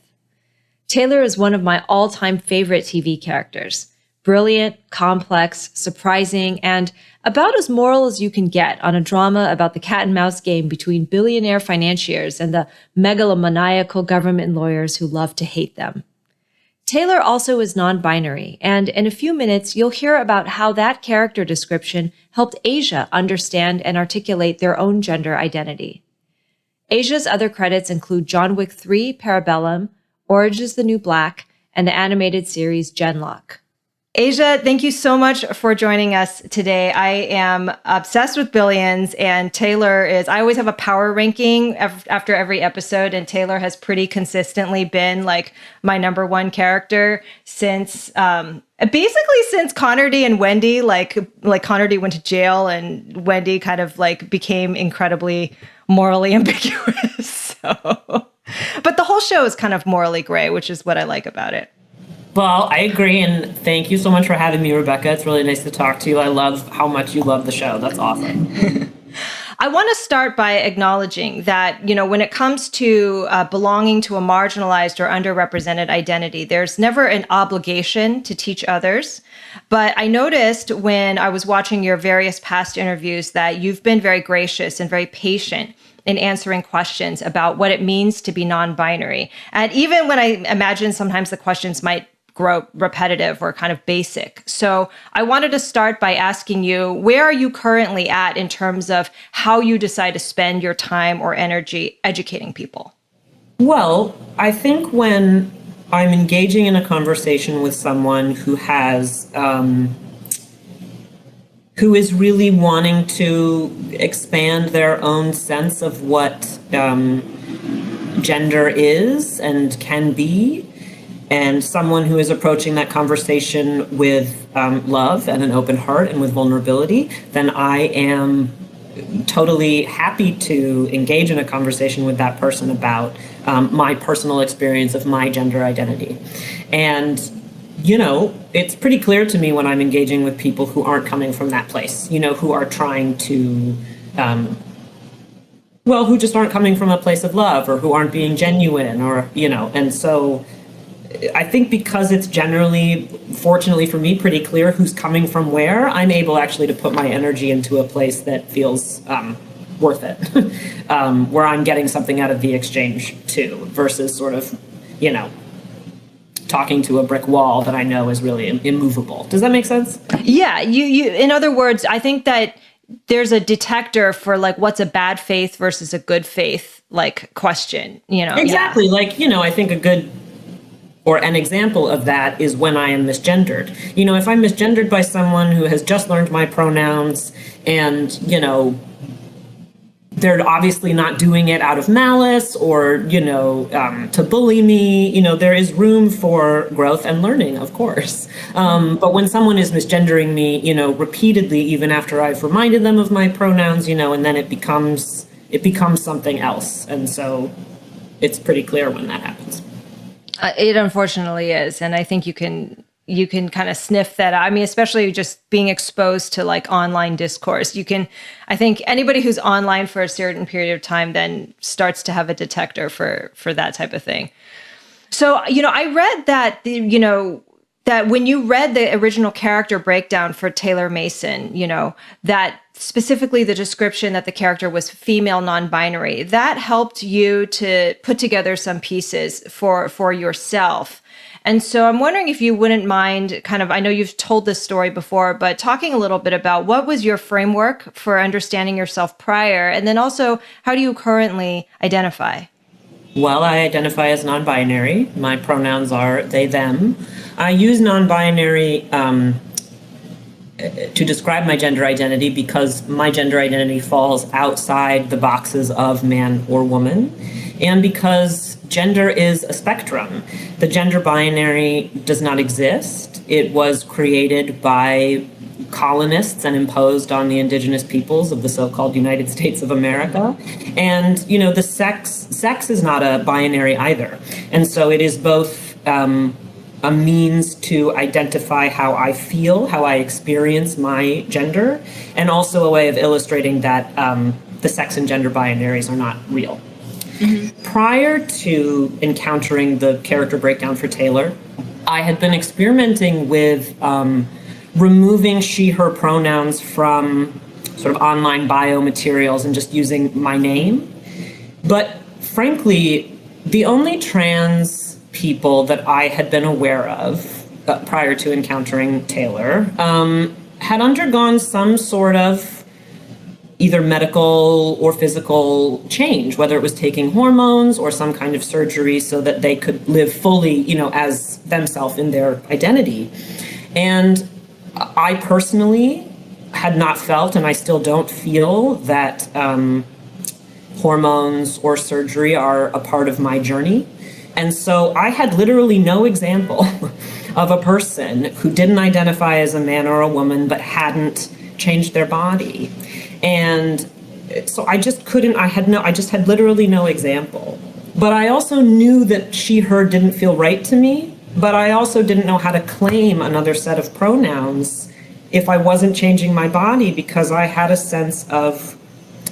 S1: Taylor is one of my all-time favorite TV characters. Brilliant, complex, surprising, and about as moral as you can get on a drama about the cat and mouse game between billionaire financiers and the megalomaniacal government lawyers who love to hate them. Taylor also is non-binary, and in a few minutes, you'll hear about how that character description helped Asia understand and articulate their own gender identity. Asia's other credits include John Wick 3, Parabellum, Orange is the New Black, and the animated series Genlock. Asia, thank you so much for joining us today. I am obsessed with Billions, and Taylor is, I always have a power ranking after every episode, and Taylor has pretty consistently been like my number one character since, basically since Connerty and Wendy, like Connerty went to jail and Wendy kind of like became incredibly morally ambiguous. But the whole show is kind of morally gray, which is what I like about it.
S3: Well, I agree, and thank you so much for having me, Rebecca. It's really nice to talk to you. I love how much you love the show. That's awesome.
S1: I want to start by acknowledging that, when it comes to belonging to a marginalized or underrepresented identity, there's never an obligation to teach others. But I noticed when I was watching your various past interviews that you've been very gracious and very patient in answering questions about what it means to be non-binary. And even when I imagine sometimes the questions might grow repetitive or kind of basic. So I wanted to start by asking you, where are you currently at in terms of how you decide to spend your time or energy educating people?
S3: Well, I think when I'm engaging in a conversation with someone who has, who is really wanting to expand their own sense of what gender is and can be, and someone who is approaching that conversation with love and an open heart and with vulnerability, then I am totally happy to engage in a conversation with that person about my personal experience of my gender identity. And, it's pretty clear to me when I'm engaging with people who aren't coming from that place, who are trying to, who just aren't coming from a place of love or who aren't being genuine or, and so I think because it's generally, fortunately for me, pretty clear who's coming from where, I'm able actually to put my energy into a place that feels worth it, where I'm getting something out of the exchange too, versus sort of, talking to a brick wall that I know is really immovable. Does that make sense?
S1: Yeah. You, in other words, I think that there's a detector for like what's a bad faith versus a good faith, like question,
S3: Exactly. Yeah. I think a good or an example of that is when I am misgendered. If I'm misgendered by someone who has just learned my pronouns and, they're obviously not doing it out of malice or, to bully me, there is room for growth and learning, of course. But when someone is misgendering me, repeatedly, even after I've reminded them of my pronouns, and then it becomes something else. And so it's pretty clear when that happens.
S1: It unfortunately is. And I think you can kind of sniff that. I mean, especially just being exposed to like online discourse. I think anybody who's online for a certain period of time then starts to have a detector for that type of thing. So, I read that, that when you read the original character breakdown for Taylor Mason, that specifically the description that the character was female non-binary, that helped you to put together some pieces for yourself. And so I'm wondering if you wouldn't mind I know you've told this story before, but talking a little bit about what was your framework for understanding yourself prior, and then also how do you currently identify?
S3: Well, I identify as non-binary. My pronouns are they, them. I use non-binary to describe my gender identity because my gender identity falls outside the boxes of man or woman, and because gender is a spectrum. The gender binary does not exist. It was created by colonists and imposed on the indigenous peoples of the so-called United States of America. And, the sex is not a binary either. And so it is both a means to identify how I feel, how I experience my gender, and also a way of illustrating that the sex and gender binaries are not real. Mm-hmm. Prior to encountering the character breakdown for Taylor, I had been experimenting with removing she, her pronouns from sort of online bio materials and just using my name. But frankly, the only trans people that I had been aware of prior to encountering Taylor had undergone some sort of either medical or physical change, whether it was taking hormones or some kind of surgery so that they could live fully, as themselves in their identity. And I personally had not felt, and I still don't feel, that hormones or surgery are a part of my journey. And so I had literally no example of a person who didn't identify as a man or a woman but hadn't changed their body. And so I just had literally no example. But I also knew that she, her didn't feel right to me, but I also didn't know how to claim another set of pronouns if I wasn't changing my body, because I had a sense of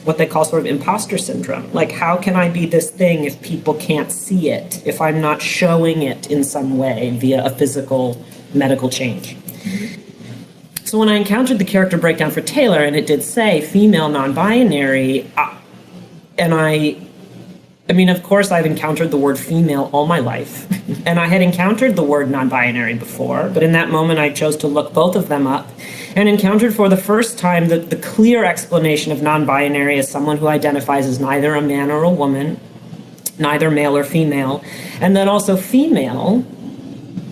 S3: what they call sort of imposter syndrome. Like, how can I be this thing if people can't see it, if I'm not showing it in some way via a physical medical change? So when I encountered the character breakdown for Taylor, and it did say female non-binary, and I mean, of course, I've encountered the word female all my life, and I had encountered the word non-binary before, but in that moment, I chose to look both of them up and encountered for the first time the clear explanation of non-binary as someone who identifies as neither a man or a woman, neither male or female, and then also female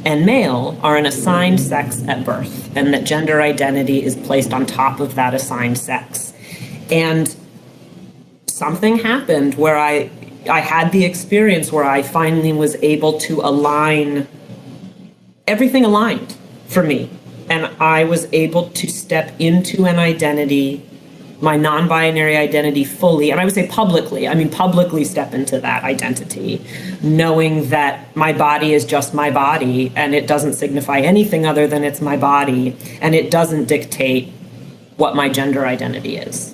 S3: and male are an assigned sex at birth, and that gender identity is placed on top of that assigned sex. And something happened where I had the experience where I finally was able to align, everything aligned for me. And I was able to step into an identity, my non-binary identity fully, and I would say publicly step into that identity, knowing that my body is just my body, and it doesn't signify anything other than it's my body, and it doesn't dictate what my gender identity is.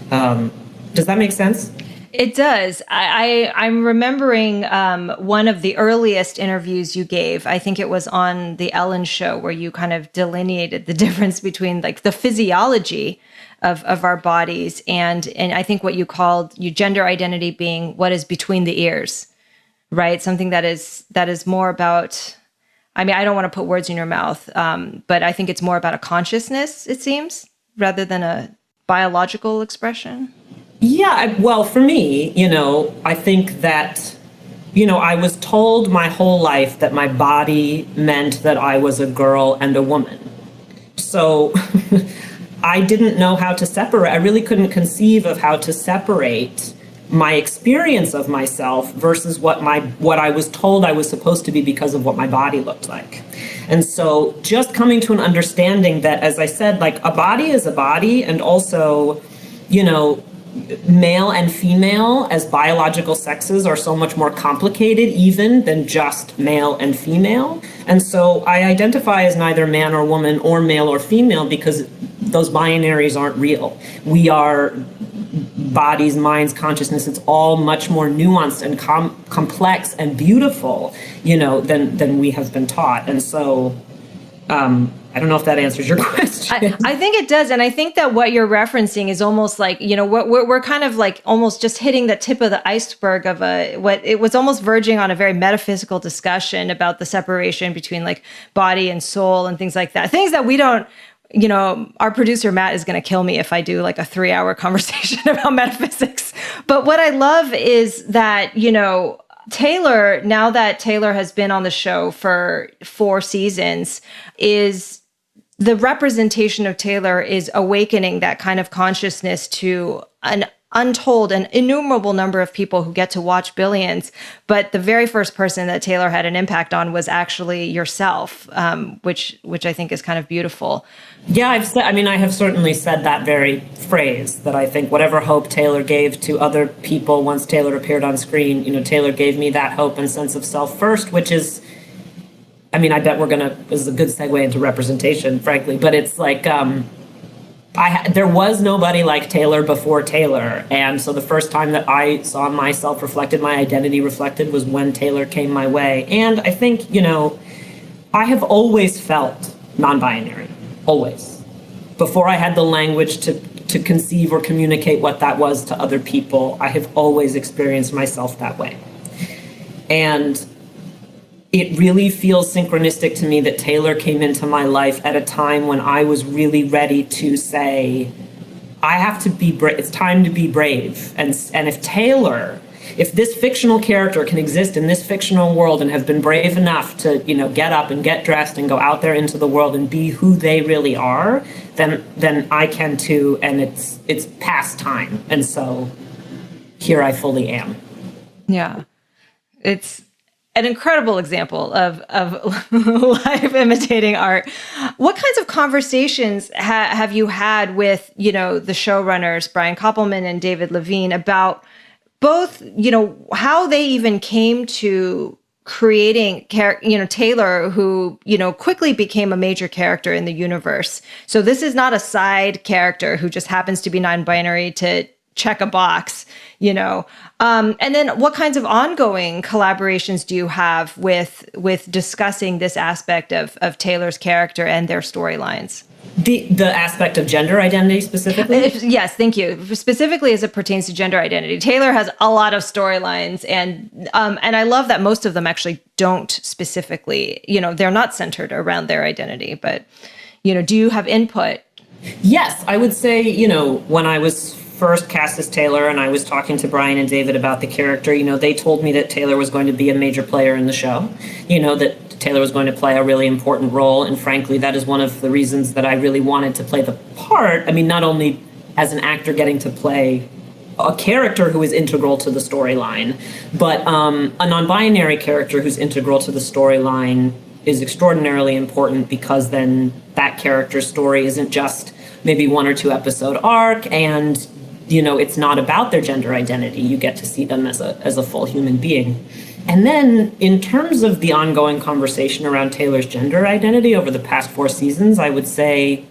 S3: Does that make sense?
S1: It does. I'm remembering one of the earliest interviews you gave. I think it was on the Ellen show, where you kind of delineated the difference between like the physiology of our bodies. And I think what you called gender identity being what is between the ears, right? Something that is more about, I mean, I don't want to put words in your mouth, but I think it's more about a consciousness, it seems, rather than a biological expression.
S3: Yeah, well, for me, I think that, I was told my whole life that my body meant that I was a girl and a woman. So I didn't know how to separate. I really couldn't conceive of how to separate my experience of myself versus what I was told I was supposed to be because of what my body looked like. And so just coming to an understanding that, as I said, like a body is a body, and also, male and female as biological sexes are so much more complicated even than just male and female. And so I identify as neither man or woman or male or female because those binaries aren't real. We are bodies, minds, consciousness. It's all much more nuanced and complex and beautiful, than we have been taught. And so I don't know if that answers your question.
S1: I think it does. And I think that what you're referencing is almost like, we're kind of like almost just hitting the tip of the iceberg of what it was almost verging on a very metaphysical discussion about the separation between like body and soul and things like that. Things that we don't, our producer Matt is going to kill me if I do like a 3-hour conversation about metaphysics. But what I love is that, Taylor, now that Taylor has been on the show for 4 seasons, is the representation of Taylor is awakening that kind of consciousness to an untold and innumerable number of people who get to watch Billions. But the very first person that Taylor had an impact on was actually yourself, which I think is kind of beautiful.
S3: Yeah, I have certainly said that very phrase, that I think whatever hope Taylor gave to other people once Taylor appeared on screen, Taylor gave me that hope and sense of self first, which is, I bet this is a good segue into representation, frankly, but it's like, there was nobody like Taylor before Taylor. And so the first time that I saw myself reflected, my identity reflected, was when Taylor came my way. And I think, I have always felt non-binary, always. Before I had the language to conceive or communicate what that was to other people, I have always experienced myself that way. And it really feels synchronistic to me that Taylor came into my life at a time when I was really ready to say, I have to be brave. It's time to be brave. And if this fictional character can exist in this fictional world and have been brave enough to, get up and get dressed and go out there into the world and be who they really are, then I can too. And it's past time. And so here I fully am.
S1: Yeah. It's an incredible example of life imitating art. What kinds of conversations have you had with, the showrunners, Brian Koppelman and David Levine, about both, how they even came to creating, Taylor, who, quickly became a major character in the universe. So this is not a side character who just happens to be non-binary to check a box, and then what kinds of ongoing collaborations do you have with discussing this aspect of Taylor's character and their storylines?
S3: The aspect of gender identity specifically?
S1: Yes, thank you. Specifically as it pertains to gender identity. Taylor has a lot of storylines, and I love that most of them actually don't specifically, they're not centered around their identity, but, do you have input?
S3: Yes, I would say, when I was first cast as Taylor and I was talking to Brian and David about the character, they told me that Taylor was going to be a major player in the show, that Taylor was going to play a really important role. And frankly, that is one of the reasons that I really wanted to play the part. Not only as an actor getting to play a character who is integral to the storyline, but a non-binary character who's integral to the storyline is extraordinarily important, because then that character's story isn't just maybe 1 or 2 episode arc, and it's not about their gender identity. You get to see them as a full human being. And then in terms of the ongoing conversation around Taylor's gender identity over the past 4 seasons, I would say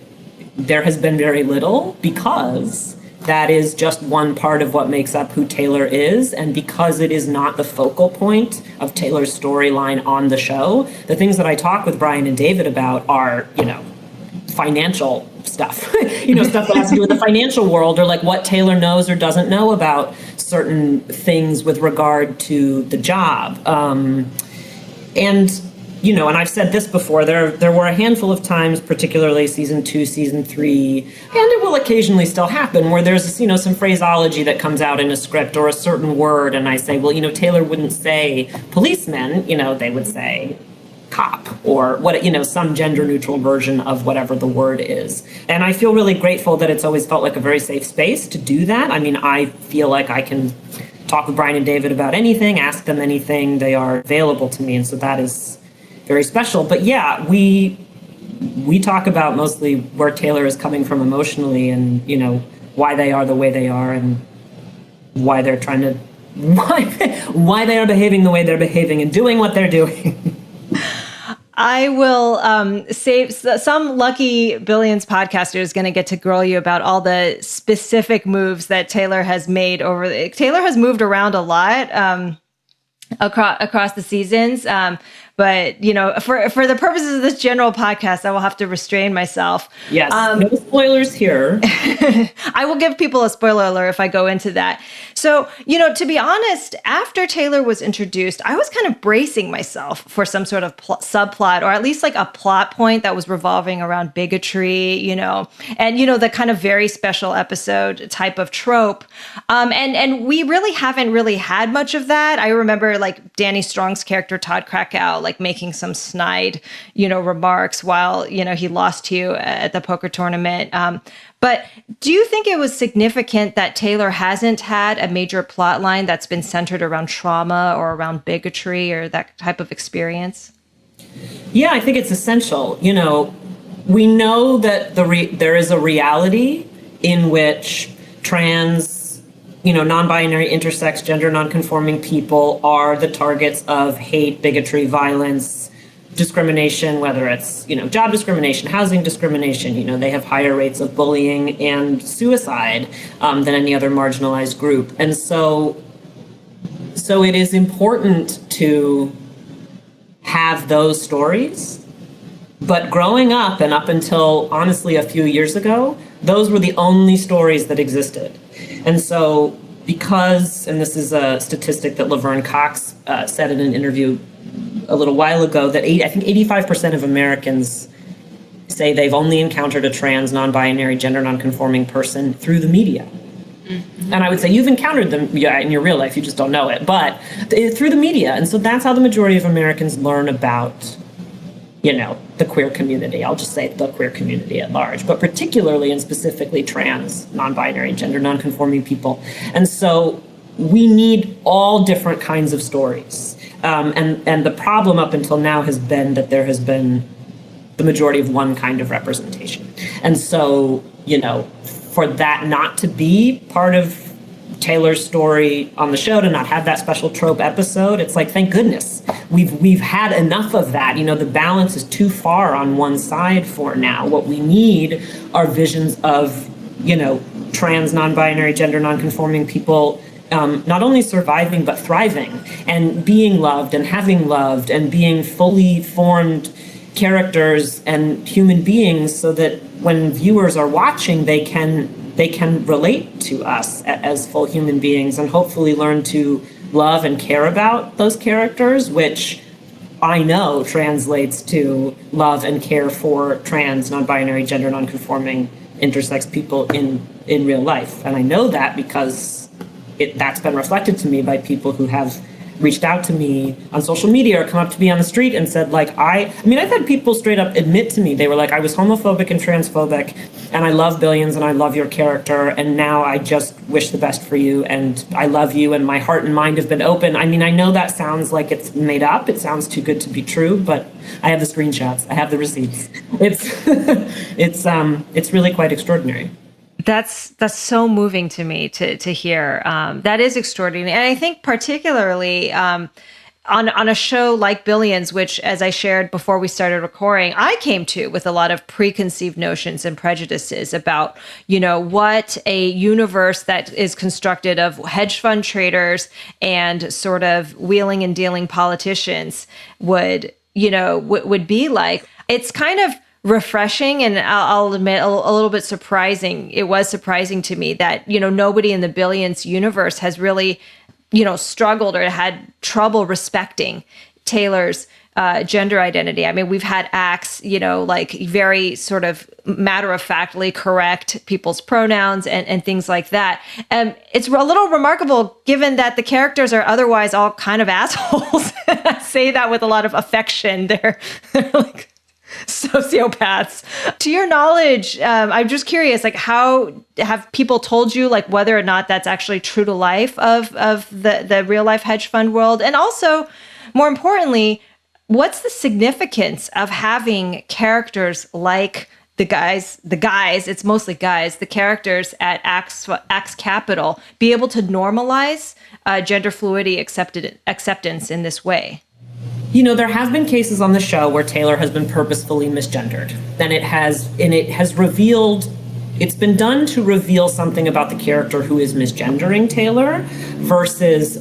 S3: there has been very little, because that is just one part of what makes up who Taylor is. And because it is not the focal point of Taylor's storyline on the show, the things that I talk with Brian and David about are, financial stuff, stuff that has to do with the financial world, or like what Taylor knows or doesn't know about certain things with regard to the job. And I've said this before, there were a handful of times, particularly season 2, season 3, and it will occasionally still happen, where there's, some phraseology that comes out in a script or a certain word, and I say, well, Taylor wouldn't say policeman, they would say cop, or what, some gender neutral version of whatever the word is. And I feel really grateful that it's always felt like a very safe space to do that. I mean, I feel like I can talk with Brian and David about anything, ask them anything. They are available to me. And so that is very special. But yeah, we talk about mostly where Taylor is coming from emotionally, and, why they are the way they are, and why they're trying to, why they are behaving the way they're behaving and doing what they're doing.
S1: I will save some lucky Billions podcaster is going to get to grill you about all the specific moves that Taylor has made Taylor has moved around a lot across the seasons. But, for the purposes of this general podcast, I will have to restrain myself.
S3: Yes, no spoilers here.
S1: I will give people a spoiler alert if I go into that. So, to be honest, after Taylor was introduced, I was kind of bracing myself for some sort of subplot, or at least like a plot point that was revolving around bigotry, and, the kind of very special episode type of trope. And we really haven't really had much of that. I remember like Danny Strong's character, Todd Krakow, like making some snide, remarks while, he lost to you at the poker tournament. But do you think it was significant that Taylor hasn't had a major plot line that's been centered around trauma or around bigotry or that type of experience?
S3: Yeah, I think it's essential. We know that there is a reality in which trans, non-binary, intersex, gender non-conforming people are the targets of hate, bigotry, violence, discrimination, whether it's, job discrimination, housing discrimination. They have higher rates of bullying and suicide than any other marginalized group. And so it is important to have those stories. But growing up, and up until honestly a few years ago, those were the only stories that existed. And so because, and this is a statistic that Laverne Cox said in an interview a little while ago, that I think 85% of Americans say they've only encountered a trans, non-binary, gender non-conforming person through the media. Mm-hmm. And I would say you've encountered them in your real life, you just don't know it, but through the media. And so that's how the majority of Americans learn about the queer community. I'll just say the queer community at large, but particularly and specifically trans, non-binary, gender non-conforming people. And so we need all different kinds of stories. And the problem up until now has been that there has been the majority of one kind of representation. And so, for that not to be part of Taylor's story on the show, to not have that special trope episode, it's like, thank goodness we've had enough of that. The balance is too far on one side for now. What we need are visions of trans, non-binary, gender non-conforming people not only surviving but thriving and being loved and having loved and being fully formed characters and human beings, so that when viewers are watching, they can relate to us as full human beings and hopefully learn to love and care about those characters, which I know translates to love and care for trans, non-binary, gender non-conforming, intersex people in real life. And I know that because that's been reflected to me by people who have reached out to me on social media or come up to me on the street and said, like, I've had people straight up admit to me, they were like, I was homophobic and transphobic, and I love Billions and I love your character, and now I just wish the best for you, and I love you, and my heart and mind have been open. I know that sounds like it's made up. It sounds too good to be true, but I have the screenshots. I have the receipts. It's really quite extraordinary.
S1: That's so moving to me to hear. That is extraordinary. And I think particularly on a show like Billions, which, as I shared before we started recording, I came to with a lot of preconceived notions and prejudices about, what a universe that is constructed of hedge fund traders and sort of wheeling and dealing politicians would be like. It's kind of refreshing, and I'll admit a little bit surprising. It was surprising to me that, nobody in the Billions universe has really, struggled or had trouble respecting Taylor's gender identity. I mean, we've had Axe, like very sort of matter-of-factly correct people's pronouns and things like that. And it's a little remarkable given that the characters are otherwise all kind of assholes. I say that with a lot of affection. They're like sociopaths. To your knowledge, I'm just curious, like, how have people told you, like, whether or not that's actually true to life of the real life hedge fund world? And also, more importantly, what's the significance of having characters like the guys, it's mostly guys, the characters at Axe Capital be able to normalize gender fluidity acceptance in this way?
S3: There have been cases on the show where Taylor has been purposefully misgendered. And it has revealed, it's been done to reveal something about the character who is misgendering Taylor versus,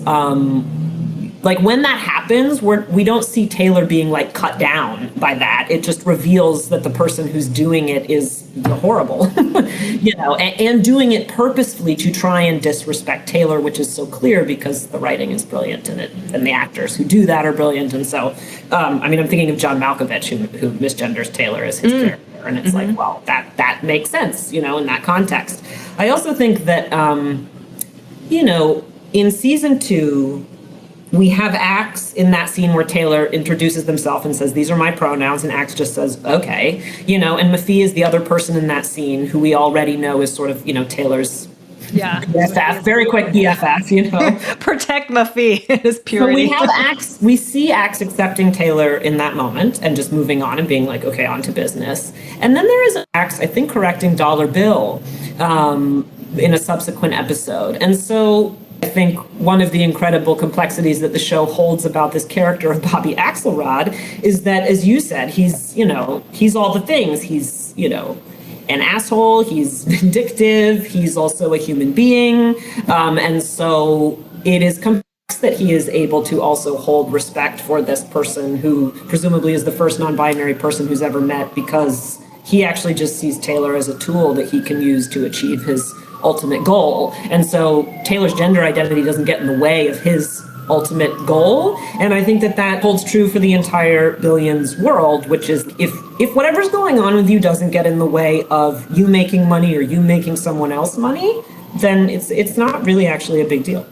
S3: like, when that happens, we don't see Taylor being, like, cut down by that. It just reveals that the person who's doing it is horrible, and doing it purposefully to try and disrespect Taylor, which is so clear because the writing is brilliant in it, and the actors who do that are brilliant. And so, I'm thinking of John Malkovich, who misgenders Taylor as his character, and it's like, well, that makes sense, in that context. I also think that, in season 2, we have Axe in that scene where Taylor introduces himself and says, "These are my pronouns," and Axe just says, "Okay," and Mafee is the other person in that scene who we already know is sort of, Taylor's BFF, very quick BFF,
S1: Protect Mafee in his purity.
S3: So we have Axe, we see Axe accepting Taylor in that moment and just moving on and being like, okay, on to business. And then there is Axe, I think, correcting Dollar Bill in a subsequent episode. And so I think one of the incredible complexities that the show holds about this character of Bobby Axelrod is that, as you said, he's all the things. He's, an asshole, he's vindictive, he's also a human being. And so it is complex that he is able to also hold respect for this person who presumably is the first non-binary person who's ever met, because he actually just sees Taylor as a tool that he can use to achieve his ultimate goal. And so Taylor's gender identity doesn't get in the way of his ultimate goal. And I think that holds true for the entire Billions world, which is if whatever's going on with you doesn't get in the way of you making money or you making someone else money, then it's not really actually a big deal.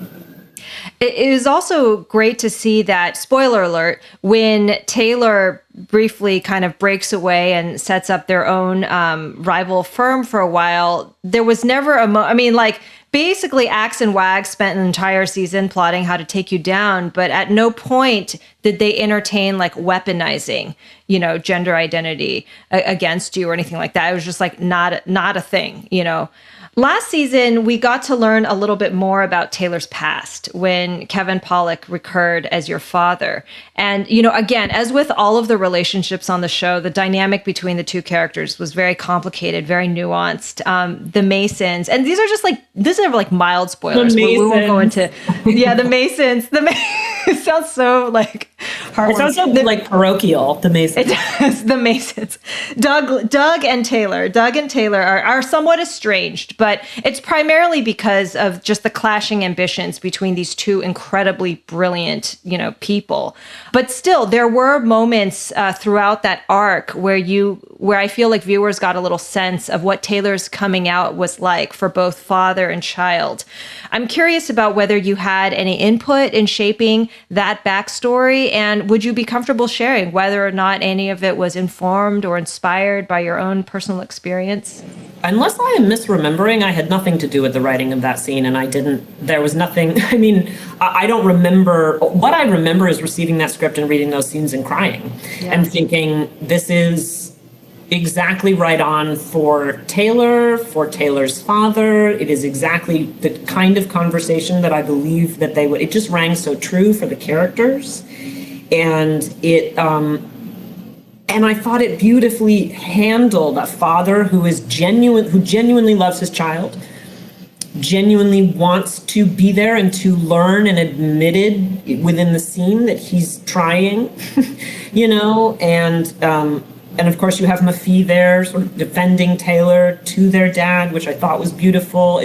S1: It is also great to see that, spoiler alert, when Taylor briefly kind of breaks away and sets up their own rival firm for a while, there was never basically Axe and Wag spent an entire season plotting how to take you down, but at no point did they entertain like weaponizing, gender identity against you or anything like that. It was just like not a thing, Last season, we got to learn a little bit more about Taylor's past when Kevin Pollak recurred as your father. And, again, as with all of the relationships on the show, the dynamic between the two characters was very complicated, very nuanced. The Masons, and these are like mild spoilers. We won't go into, the Masons. It sounds so like heartwarming.
S3: It sounds so like parochial, the Masons.
S1: It does, the Masons. Doug and Taylor are somewhat estranged, but it's primarily because of just the clashing ambitions between these two incredibly brilliant, people. But still, there were moments throughout that arc where I feel like viewers got a little sense of what Taylor's coming out was like for both father and child. I'm curious about whether you had any input in shaping that backstory, and would you be comfortable sharing whether or not any of it was informed or inspired by your own personal experience?
S3: Unless I am misremembering, I had nothing to do with the writing of that scene, and there was nothing, I don't remember. What I remember is receiving that script and reading those scenes and crying and thinking, this is exactly right on for Taylor's father. It is exactly the kind of conversation that I believe that they would, it just rang so true for the characters. And and I thought it beautifully handled a father who genuinely loves his child, genuinely wants to be there and to learn, and admitted within the scene that he's trying, and And of course, you have Mafee there, sort of defending Taylor to their dad, which I thought was beautiful.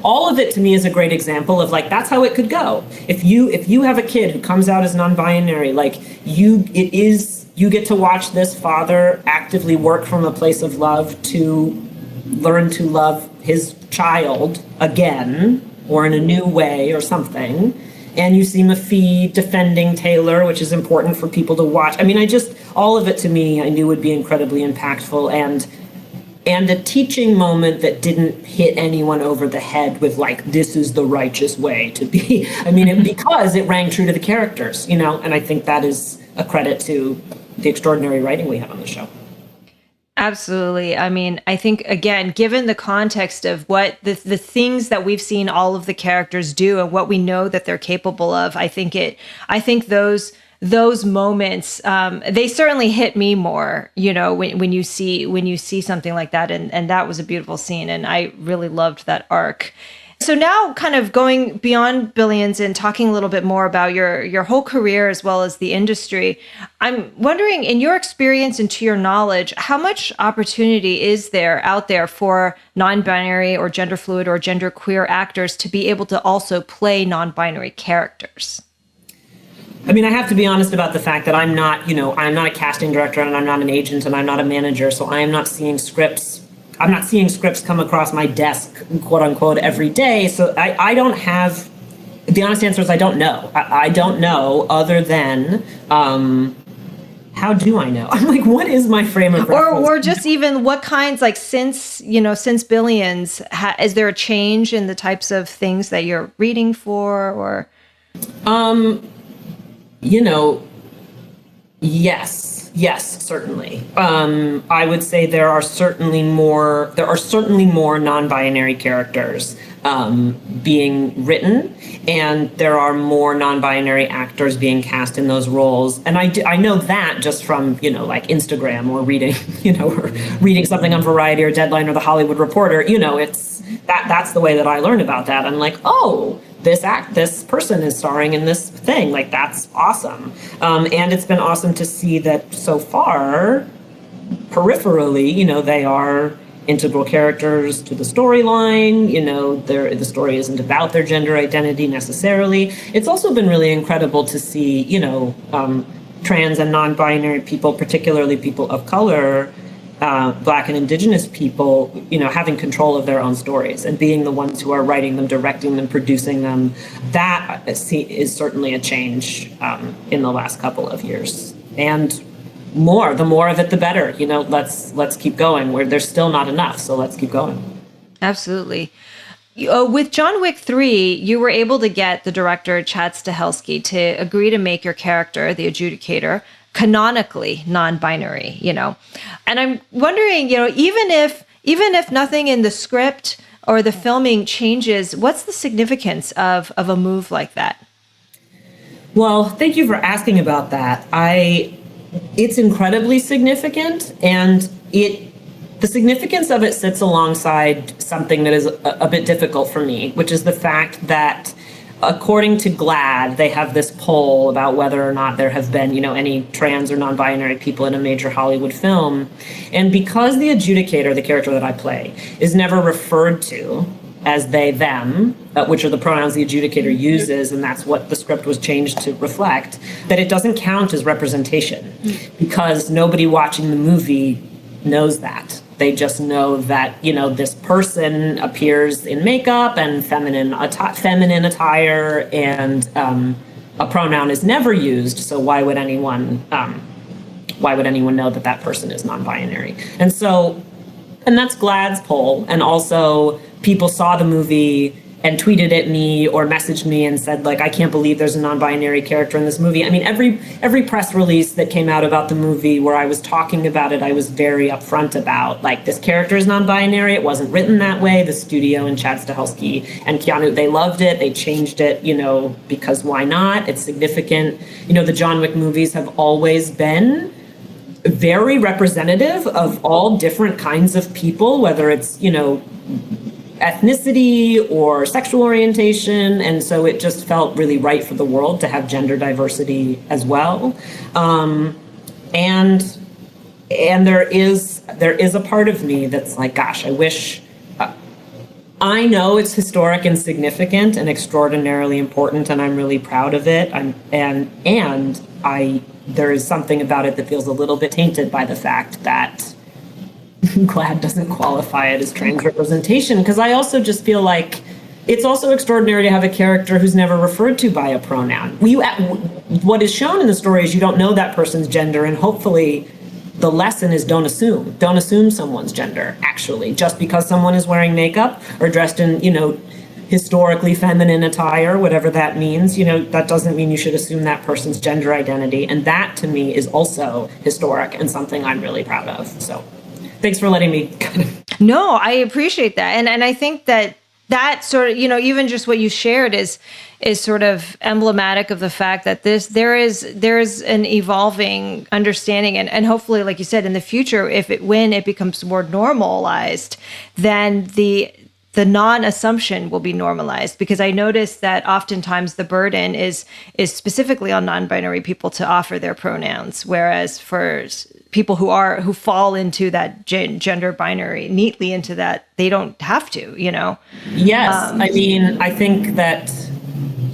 S3: All of it to me is a great example of like that's how it could go. If you have a kid who comes out as non-binary, like you get to watch this father actively work from a place of love to learn to love his child again, or in a new way, or something. And you see Mafee defending Taylor, which is important for people to watch. I mean, all of it to me, I knew would be incredibly impactful and a teaching moment that didn't hit anyone over the head with like, this is the righteous way to be. I mean, because it rang true to the characters, and I think that is a credit to the extraordinary writing we have on the show.
S1: Absolutely. I mean, I think, again, given the context of what the things that we've seen all of the characters do and what we know that they're capable of, I think those moments, they certainly hit me more, when you see something like that. And that was a beautiful scene. And I really loved that arc. So now kind of going beyond Billions and talking a little bit more about your whole career as well as the industry, I'm wondering, in your experience and to your knowledge, how much opportunity is there out there for non-binary or gender fluid or genderqueer actors to be able to also play non-binary characters?
S3: I mean, I have to be honest about the fact that I'm not a casting director and I'm not an agent and I'm not a manager, so I am not seeing scripts. I'm not seeing scripts come across my desk, quote unquote, every day. So I don't have, the honest answer is I don't know. I don't know other than, how do I know? I'm like, what is my frame of reference?
S1: Or just even what kinds, like since Billions, is there a change in the types of things that you're reading for or? Yes, certainly. I would say there are certainly more non-binary characters being written, and there are more non-binary actors being cast in those roles. And I know that just from, like Instagram or reading, or reading something on Variety or Deadline or The Hollywood Reporter, that's the way that I learn about that. I'm like, oh, this person is starring in this thing. Like, that's awesome. And it's been awesome to see that so far, peripherally, they are integral characters to the storyline. The story isn't about their gender identity necessarily. It's also been really incredible to see, trans and non-binary people, particularly people of color, Black and Indigenous people, having control of their own stories and being the ones who are writing them, directing them, producing them. That is certainly a change in the last couple of years. And the more of it, the better. Let's keep going. There's still not enough, so let's keep going. Absolutely. With John Wick 3, you were able to get the director Chad Stahelski to agree to make your character, the Adjudicator, canonically non-binary, and I'm wondering, even if nothing in the script or the filming changes, what's the significance of a move like that?
S3: Well, thank you for asking about that. It's incredibly significant, and the significance of it sits alongside something that is a bit difficult for me, which is the fact that according to GLAAD, they have this poll about whether or not there have been, any trans or non-binary people in a major Hollywood film. And because the Adjudicator, the character that I play, is never referred to as they, them, which are the pronouns the Adjudicator uses, and that's what the script was changed to reflect, that it doesn't count as representation because nobody watching the movie knows that. They just know that, this person appears in makeup and feminine attire, and a pronoun is never used. So why would anyone know that person is non-binary? And that's GLAAD's poll. And also people saw the movie and tweeted at me or messaged me and said, like, I can't believe there's a non-binary character in this movie. I mean, every press release that came out about the movie where I was talking about it, I was very upfront about, like, this character is non-binary. It wasn't written that way. The studio and Chad Stahelski and Keanu, they loved it. They changed it, because why not? It's significant. The John Wick movies have always been very representative of all different kinds of people, whether it's, ethnicity or sexual orientation, and so it just felt really right for the world to have gender diversity as well. And and there is a part of me that's like, gosh, I wish. I know it's historic and significant and extraordinarily important, and I'm really proud of it. There is something about it that feels a little bit tainted by the fact that GLAAD doesn't qualify it as trans representation, because I also just feel like it's also extraordinary to have a character who's never referred to by a pronoun. What is shown in the story is you don't know that person's gender, and hopefully the lesson is don't assume someone's gender, actually, just because someone is wearing makeup or dressed in, historically feminine attire, whatever that means, that doesn't mean you should assume that person's gender identity. And that to me is also historic and something I'm really proud of. So thanks for letting me kind of.
S1: No, I appreciate that. And I think that sort of, even just what you shared is sort of emblematic of the fact that there is an evolving understanding, and hopefully, like you said, in the future, when it becomes more normalized, then the non-assumption will be normalized, because I noticed that oftentimes the burden is specifically on non-binary people to offer their pronouns, whereas for people who fall into that gender binary neatly into that, they don't have to,
S3: Yes. I think that,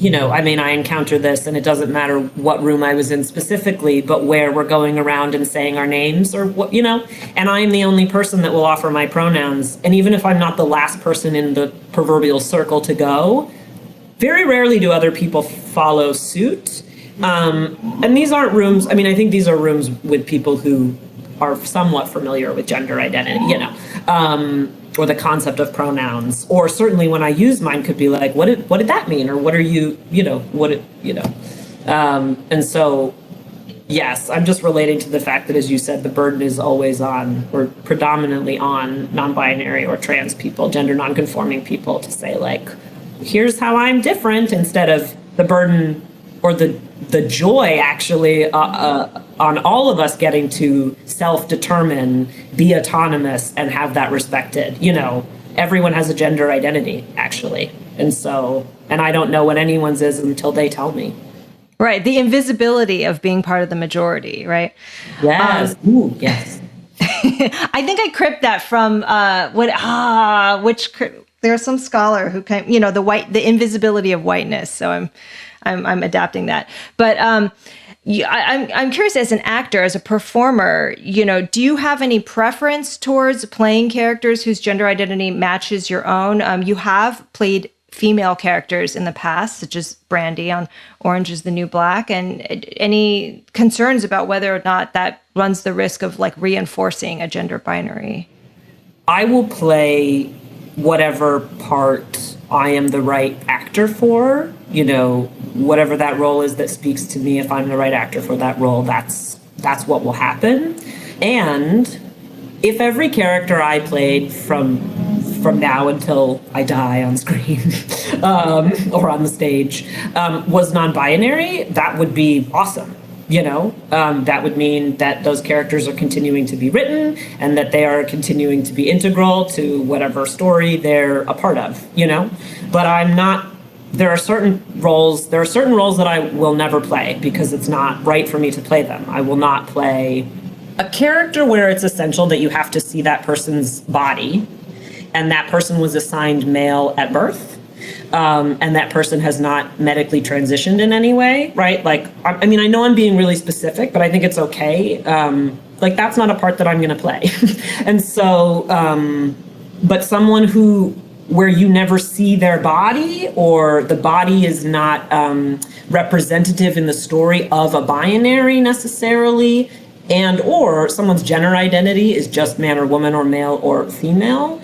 S3: I encounter this, and it doesn't matter what room I was in specifically, but where we're going around and saying our names or what, and I'm the only person that will offer my pronouns. And even if I'm not the last person in the proverbial circle to go, very rarely do other people follow suit. And these aren't rooms, I think these are rooms with people who are somewhat familiar with gender identity, or the concept of pronouns, or certainly when I use mine could be like, what did that mean? Or what are you, and so, yes, I'm just relating to the fact that, as you said, the burden is always on, or predominantly on, non-binary or trans people, gender non-conforming people, to say like, here's how I'm different, instead of the burden or the joy actually on all of us getting to self-determine, be autonomous, and have that respected. Everyone has a gender identity, actually. And I don't know what anyone's is until they tell me.
S1: Right. The invisibility of being part of the majority, right?
S3: Yes. Ooh, yes.
S1: I think I cribbed that from there's some scholar who came, the invisibility of whiteness. So I'm adapting that. But I'm curious, as an actor, as a performer, do you have any preference towards playing characters whose gender identity matches your own? You have played female characters in the past, such as Brandy on Orange is the New Black, and any concerns about whether or not that runs the risk of like reinforcing a gender binary?
S3: I will play whatever part I am the right actor for, whatever that role is that speaks to me. If I'm the right actor for that role, that's what will happen. And if every character I played from now until I die on screen or on the stage was non-binary, that would be awesome. That would mean that those characters are continuing to be written and that they are continuing to be integral to whatever story they're a part of, But I'm not, there are certain roles that I will never play because it's not right for me to play them. I will not play a character where it's essential that you have to see that person's body and that person was assigned male at birth. And that person has not medically transitioned in any way, right? Like, I know I'm being really specific, but I think it's okay. That's not a part that I'm going to play. And so, but someone where you never see their body, or the body is not representative in the story of a binary necessarily, and or someone's gender identity is just man or woman or male or female.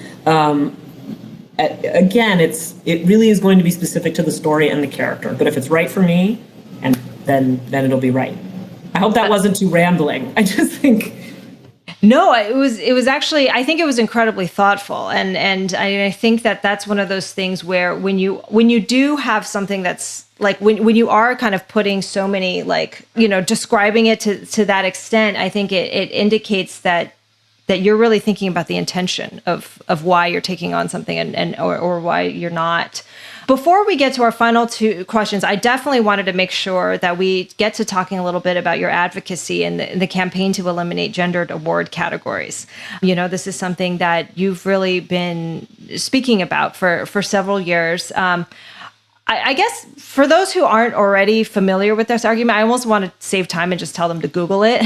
S3: Again, it really is going to be specific to the story and the character. But if it's right for me, and then it'll be right. I hope that wasn't too rambling. I just think.
S1: No, it was actually, I think it was incredibly thoughtful. And I think that's one of those things where when you do have something that's like, when you are kind of putting so many, describing it to that extent, I think it indicates that that you're really thinking about the intention of why you're taking on something or why you're not. Before we get to our final two questions, I definitely wanted to make sure that we get to talking a little bit about your advocacy and the campaign to eliminate gendered award categories. This is something that you've really been speaking about for several years. I guess for those who aren't already familiar with this argument, I almost want to save time and just tell them to Google it.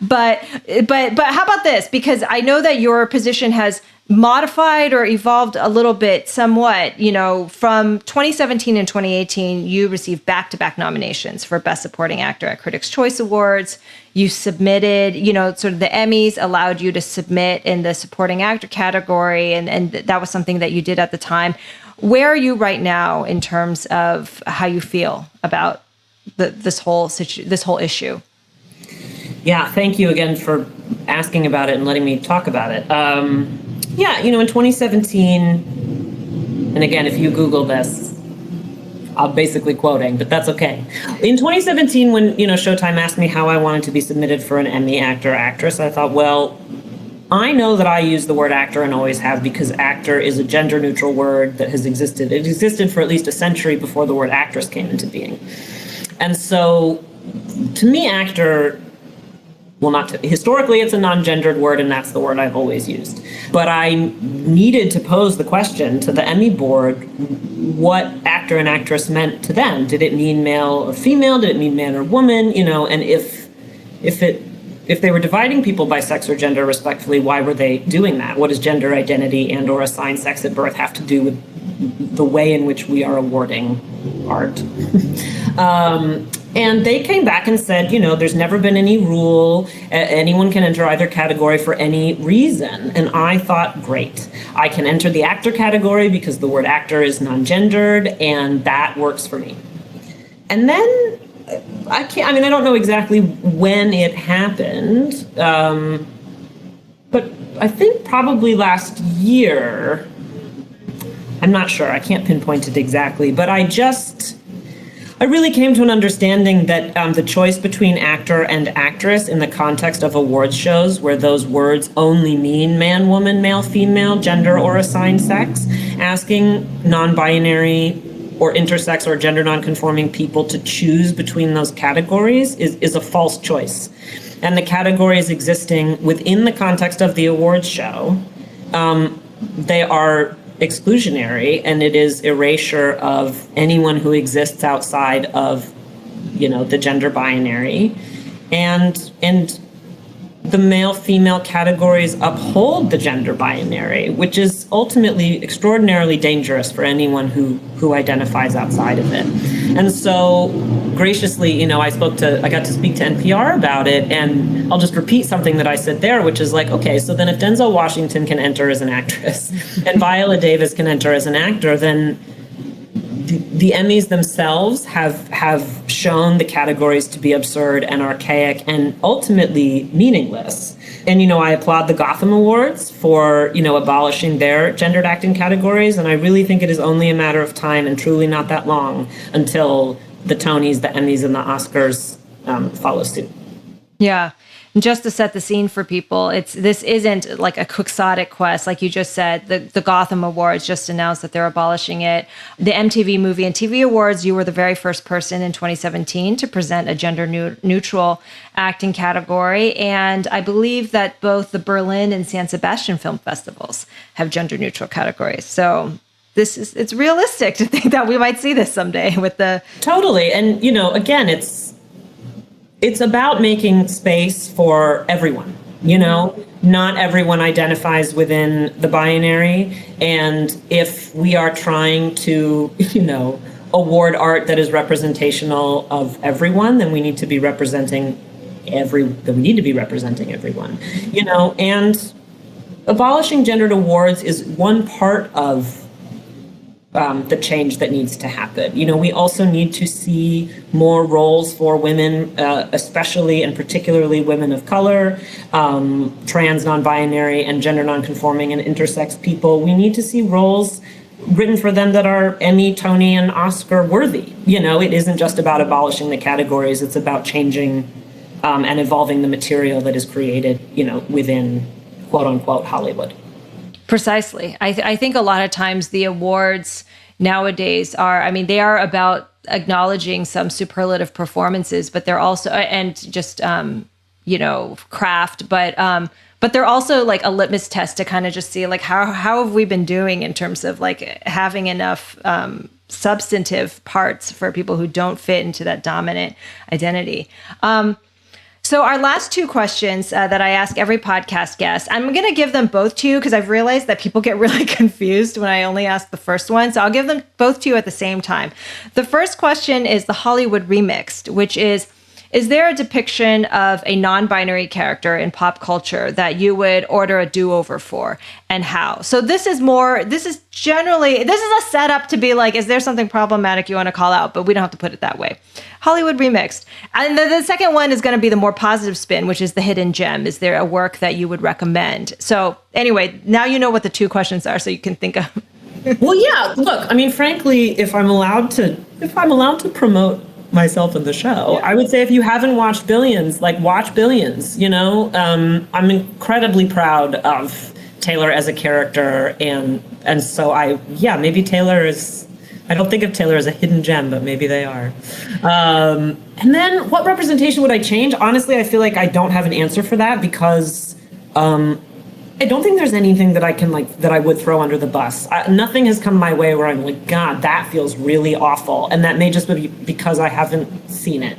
S1: but how about this? Because I know that your position has modified or evolved a little bit somewhat. From 2017 and 2018, you received back-to-back nominations for Best Supporting Actor at Critics' Choice Awards. You submitted, sort of the Emmys allowed you to submit in the supporting actor category, and that was something that you did at the time. Where are you right now in terms of how you feel about this whole issue?
S3: Yeah, thank you again for asking about it and letting me talk about it. In 2017, and again, if you Google this, I'm basically quoting, but that's okay. In 2017, when Showtime asked me how I wanted to be submitted for an Emmy actor or actress, I thought, well, I know that I use the word actor and always have because actor is a gender-neutral word that has existed. It existed for at least a century before the word actress came into being. And so, to me, actor, historically it's a non-gendered word, and that's the word I've always used. But I needed to pose the question to the Emmy board, what actor and actress meant to them. Did it mean male or female? Did it mean man or woman? And if they were dividing people by sex or gender respectfully, why were they doing that? What does gender identity and or assigned sex at birth have to do with the way in which we are awarding art? And they came back and said, there's never been any rule. Anyone can enter either category for any reason. And I thought, great. I can enter the actor category because the word actor is non-gendered, and that works for me. And then I don't know exactly when it happened, but I think probably last year. I'm not sure. I can't pinpoint it exactly, but I really came to an understanding that the choice between actor and actress in the context of awards shows where those words only mean man, woman, male, female, gender, or assigned sex, asking non-binary or intersex or gender non-conforming people to choose between those categories is a false choice. And the categories existing within the context of the awards show, they are exclusionary, and it is erasure of anyone who exists outside of, the gender binary. And the male-female categories uphold the gender binary, which is ultimately extraordinarily dangerous for anyone who identifies outside of it. And so graciously, I got to speak to NPR about it, and I'll just repeat something that I said there, which is like, okay, so then if Denzel Washington can enter as an actress and Viola Davis can enter as an actor, then the Emmys themselves have shown the categories to be absurd and archaic and ultimately meaningless. And, I applaud the Gotham Awards for, abolishing their gendered acting categories. And I really think it is only a matter of time and truly not that long until the Tonys, the Emmys, and the Oscars follow suit.
S1: Yeah. And just to set the scene for people, this isn't like a quixotic quest, like you just said. The Gotham Awards just announced that they're abolishing it. The MTV Movie and TV Awards, you were the very first person in 2017 to present a gender-neutral acting category. And I believe that both the Berlin and San Sebastian film festivals have gender-neutral categories. So it's realistic to think that we might see this someday with the...
S3: Totally. And, again, it's about making space for everyone. Not everyone identifies within the binary. And if we are trying to, award art that is representational of everyone, then we need to be representing everyone. And abolishing gendered awards is one part of the change that needs to happen. We also need to see more roles for women, especially and particularly women of color, trans, non-binary, and gender non-conforming and intersex people. We need to see roles written for them that are Emmy, Tony, and Oscar worthy. It isn't just about abolishing the categories. It's about changing and evolving the material that is created, within quote unquote Hollywood.
S1: Precisely. I think a lot of times the awards nowadays are, I mean, they are about acknowledging some superlative performances, but they're also, and just, craft, but they're also like a litmus test to kind of just see like, how have we been doing in terms of like having enough, substantive parts for people who don't fit into that dominant identity. So our last two questions that I ask every podcast guest, I'm going to give them both to you because I've realized that people get really confused when I only ask the first one. So I'll give them both to you at the same time. The first question is the Hollywood Remixed, which is there a depiction of a non-binary character in pop culture that you would order a do-over for, and how? So this is a setup to be like, is there something problematic you want to call out? But we don't have to put it that way. Hollywood Remixed. And the second one is going to be the more positive spin, which is the hidden gem. Is there a work that you would recommend? So anyway, now you know what the two questions are, so you can think of.
S3: Well, yeah, look, I mean, frankly, if I'm allowed to promote myself in the show, I would say if you haven't watched Billions, like watch Billions, I'm incredibly proud of Taylor as a character. And so maybe Taylor is, I don't think of Taylor as a hidden gem, but maybe they are. And then what representation would I change? Honestly, I feel like I don't have an answer for that because, I don't think there's anything that I would throw under the bus. Nothing has come my way where I'm like, God, that feels really awful. And that may just be because I haven't seen it.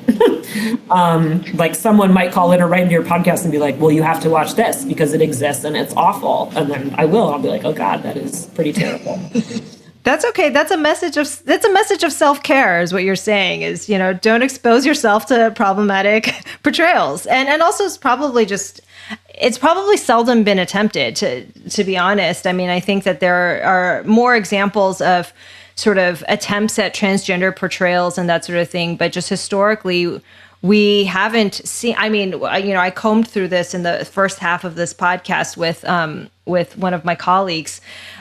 S3: Like someone might call it or write into your podcast and be like, well, you have to watch this because it exists and it's awful. And then I'll be like, oh God, that is pretty terrible.
S1: That's okay. That's a message of self-care is what you're saying is, don't expose yourself to problematic portrayals. And also it's probably seldom been attempted to be honest. I mean, I think that there are more examples of sort of attempts at transgender portrayals and that sort of thing. But just historically, we haven't seen, I mean, I combed through this in the first half of this podcast with one of my colleagues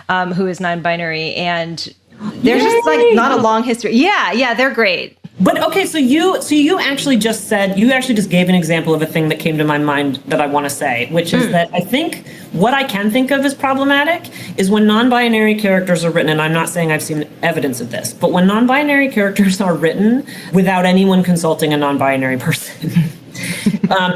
S1: who is non-binary, and there's just like not a long history. Yeah, they're great.
S3: But okay, so you actually just gave an example of a thing that came to my mind that I want to say, which is that I think what I can think of as problematic is when non-binary characters are written, and I'm not saying I've seen evidence of this, but when non-binary characters are written without anyone consulting a non-binary person.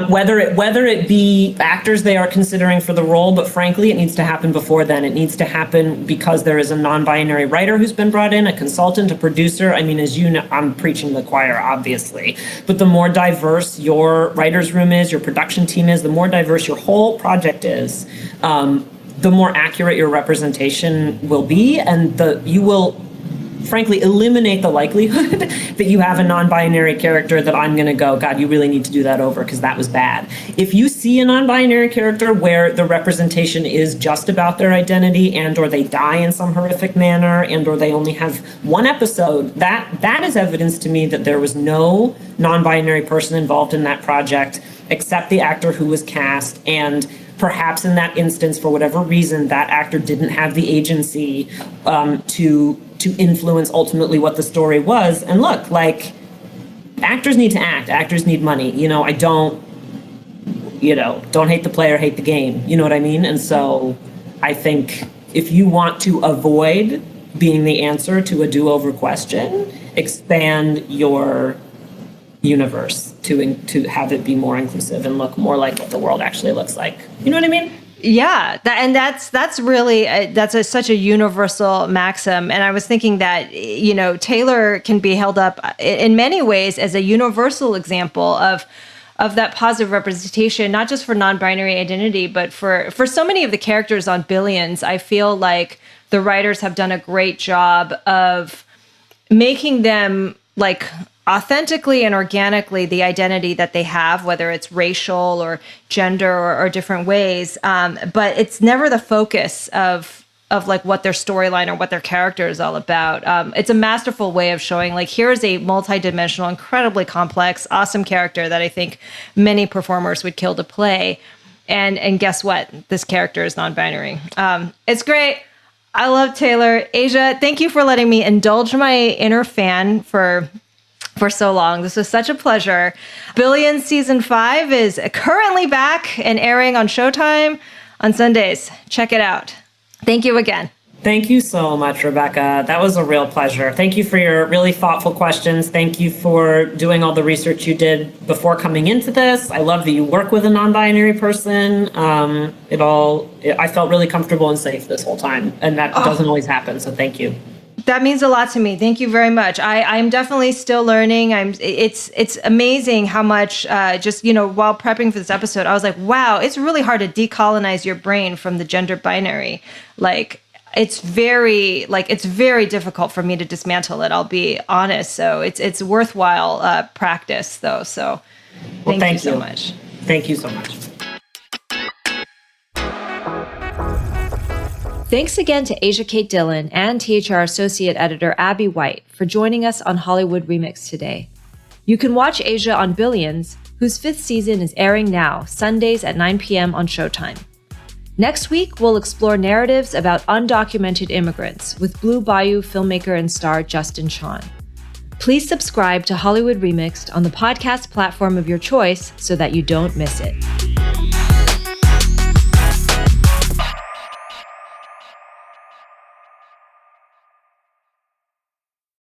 S3: Whether it be actors they are considering for the role, but frankly, it needs to happen before then. It needs to happen because there is a non-binary writer who's been brought in, a consultant, a producer. I mean, as you know, I'm preaching to the choir, obviously. But the more diverse your writer's room is, your production team is, the more diverse your whole project is, the more accurate your representation will be, and you will frankly eliminate the likelihood that you have a non-binary character that I'm going to go, God, you really need to do that over because that was bad. If you see a non-binary character where the representation is just about their identity and or they die in some horrific manner and or they only have one episode, that is evidence to me that there was no non-binary person involved in that project except the actor who was cast, and perhaps in that instance, for whatever reason, that actor didn't have the agency to influence ultimately what the story was. And look, like, actors need to act. Actors need money. I don't hate the player, hate the game. You know what I mean? And so I think if you want to avoid being the answer to a do-over question, expand your universe to have it be more inclusive and look more like what the world actually looks like. You know what I mean?
S1: Yeah, that's really such a universal maxim. And I was thinking that Taylor can be held up in many ways as a universal example of that positive representation, not just for non-binary identity, but for so many of the characters on Billions. I feel like the writers have done a great job of making them like authentically and organically the identity that they have, whether it's racial or gender or different ways. But it's never the focus of like what their storyline or what their character is all about. It's a masterful way of showing like, here's a multidimensional, incredibly complex, awesome character that I think many performers would kill to play. And guess what? This character is non-binary. It's great. I love Taylor. Asia, thank you for letting me indulge my inner fan for so long. This was such a pleasure. Billions season 5 is currently back and airing on Showtime. on Sundays. Check it out. Thank you again.
S3: Thank you so much, Rebecca. That was a real pleasure. Thank you for your really thoughtful questions. Thank you for doing all the research you did before coming into this. I love that you work with a non-binary person. I felt really comfortable and safe this whole time, and that doesn't always happen, so thank you.
S1: That means a lot to me. Thank you very much. I'm definitely still learning. It's amazing how much while prepping for this episode, I was like, wow, it's really hard to decolonize your brain from the gender binary. It's very difficult for me to dismantle it, I'll be honest. So it's worthwhile practice though. So thank you so much.
S3: Thank you so much.
S1: Thanks again to Asia Kate Dillon and THR Associate Editor Abbey White for joining us on Hollywood Remixed today. You can watch Asia on Billions, whose 5th season is airing now, Sundays at 9 p.m. on Showtime. Next week, we'll explore narratives about undocumented immigrants with Blue Bayou filmmaker and star Justin Chon. Please subscribe to Hollywood Remixed on the podcast platform of your choice so that you don't miss it.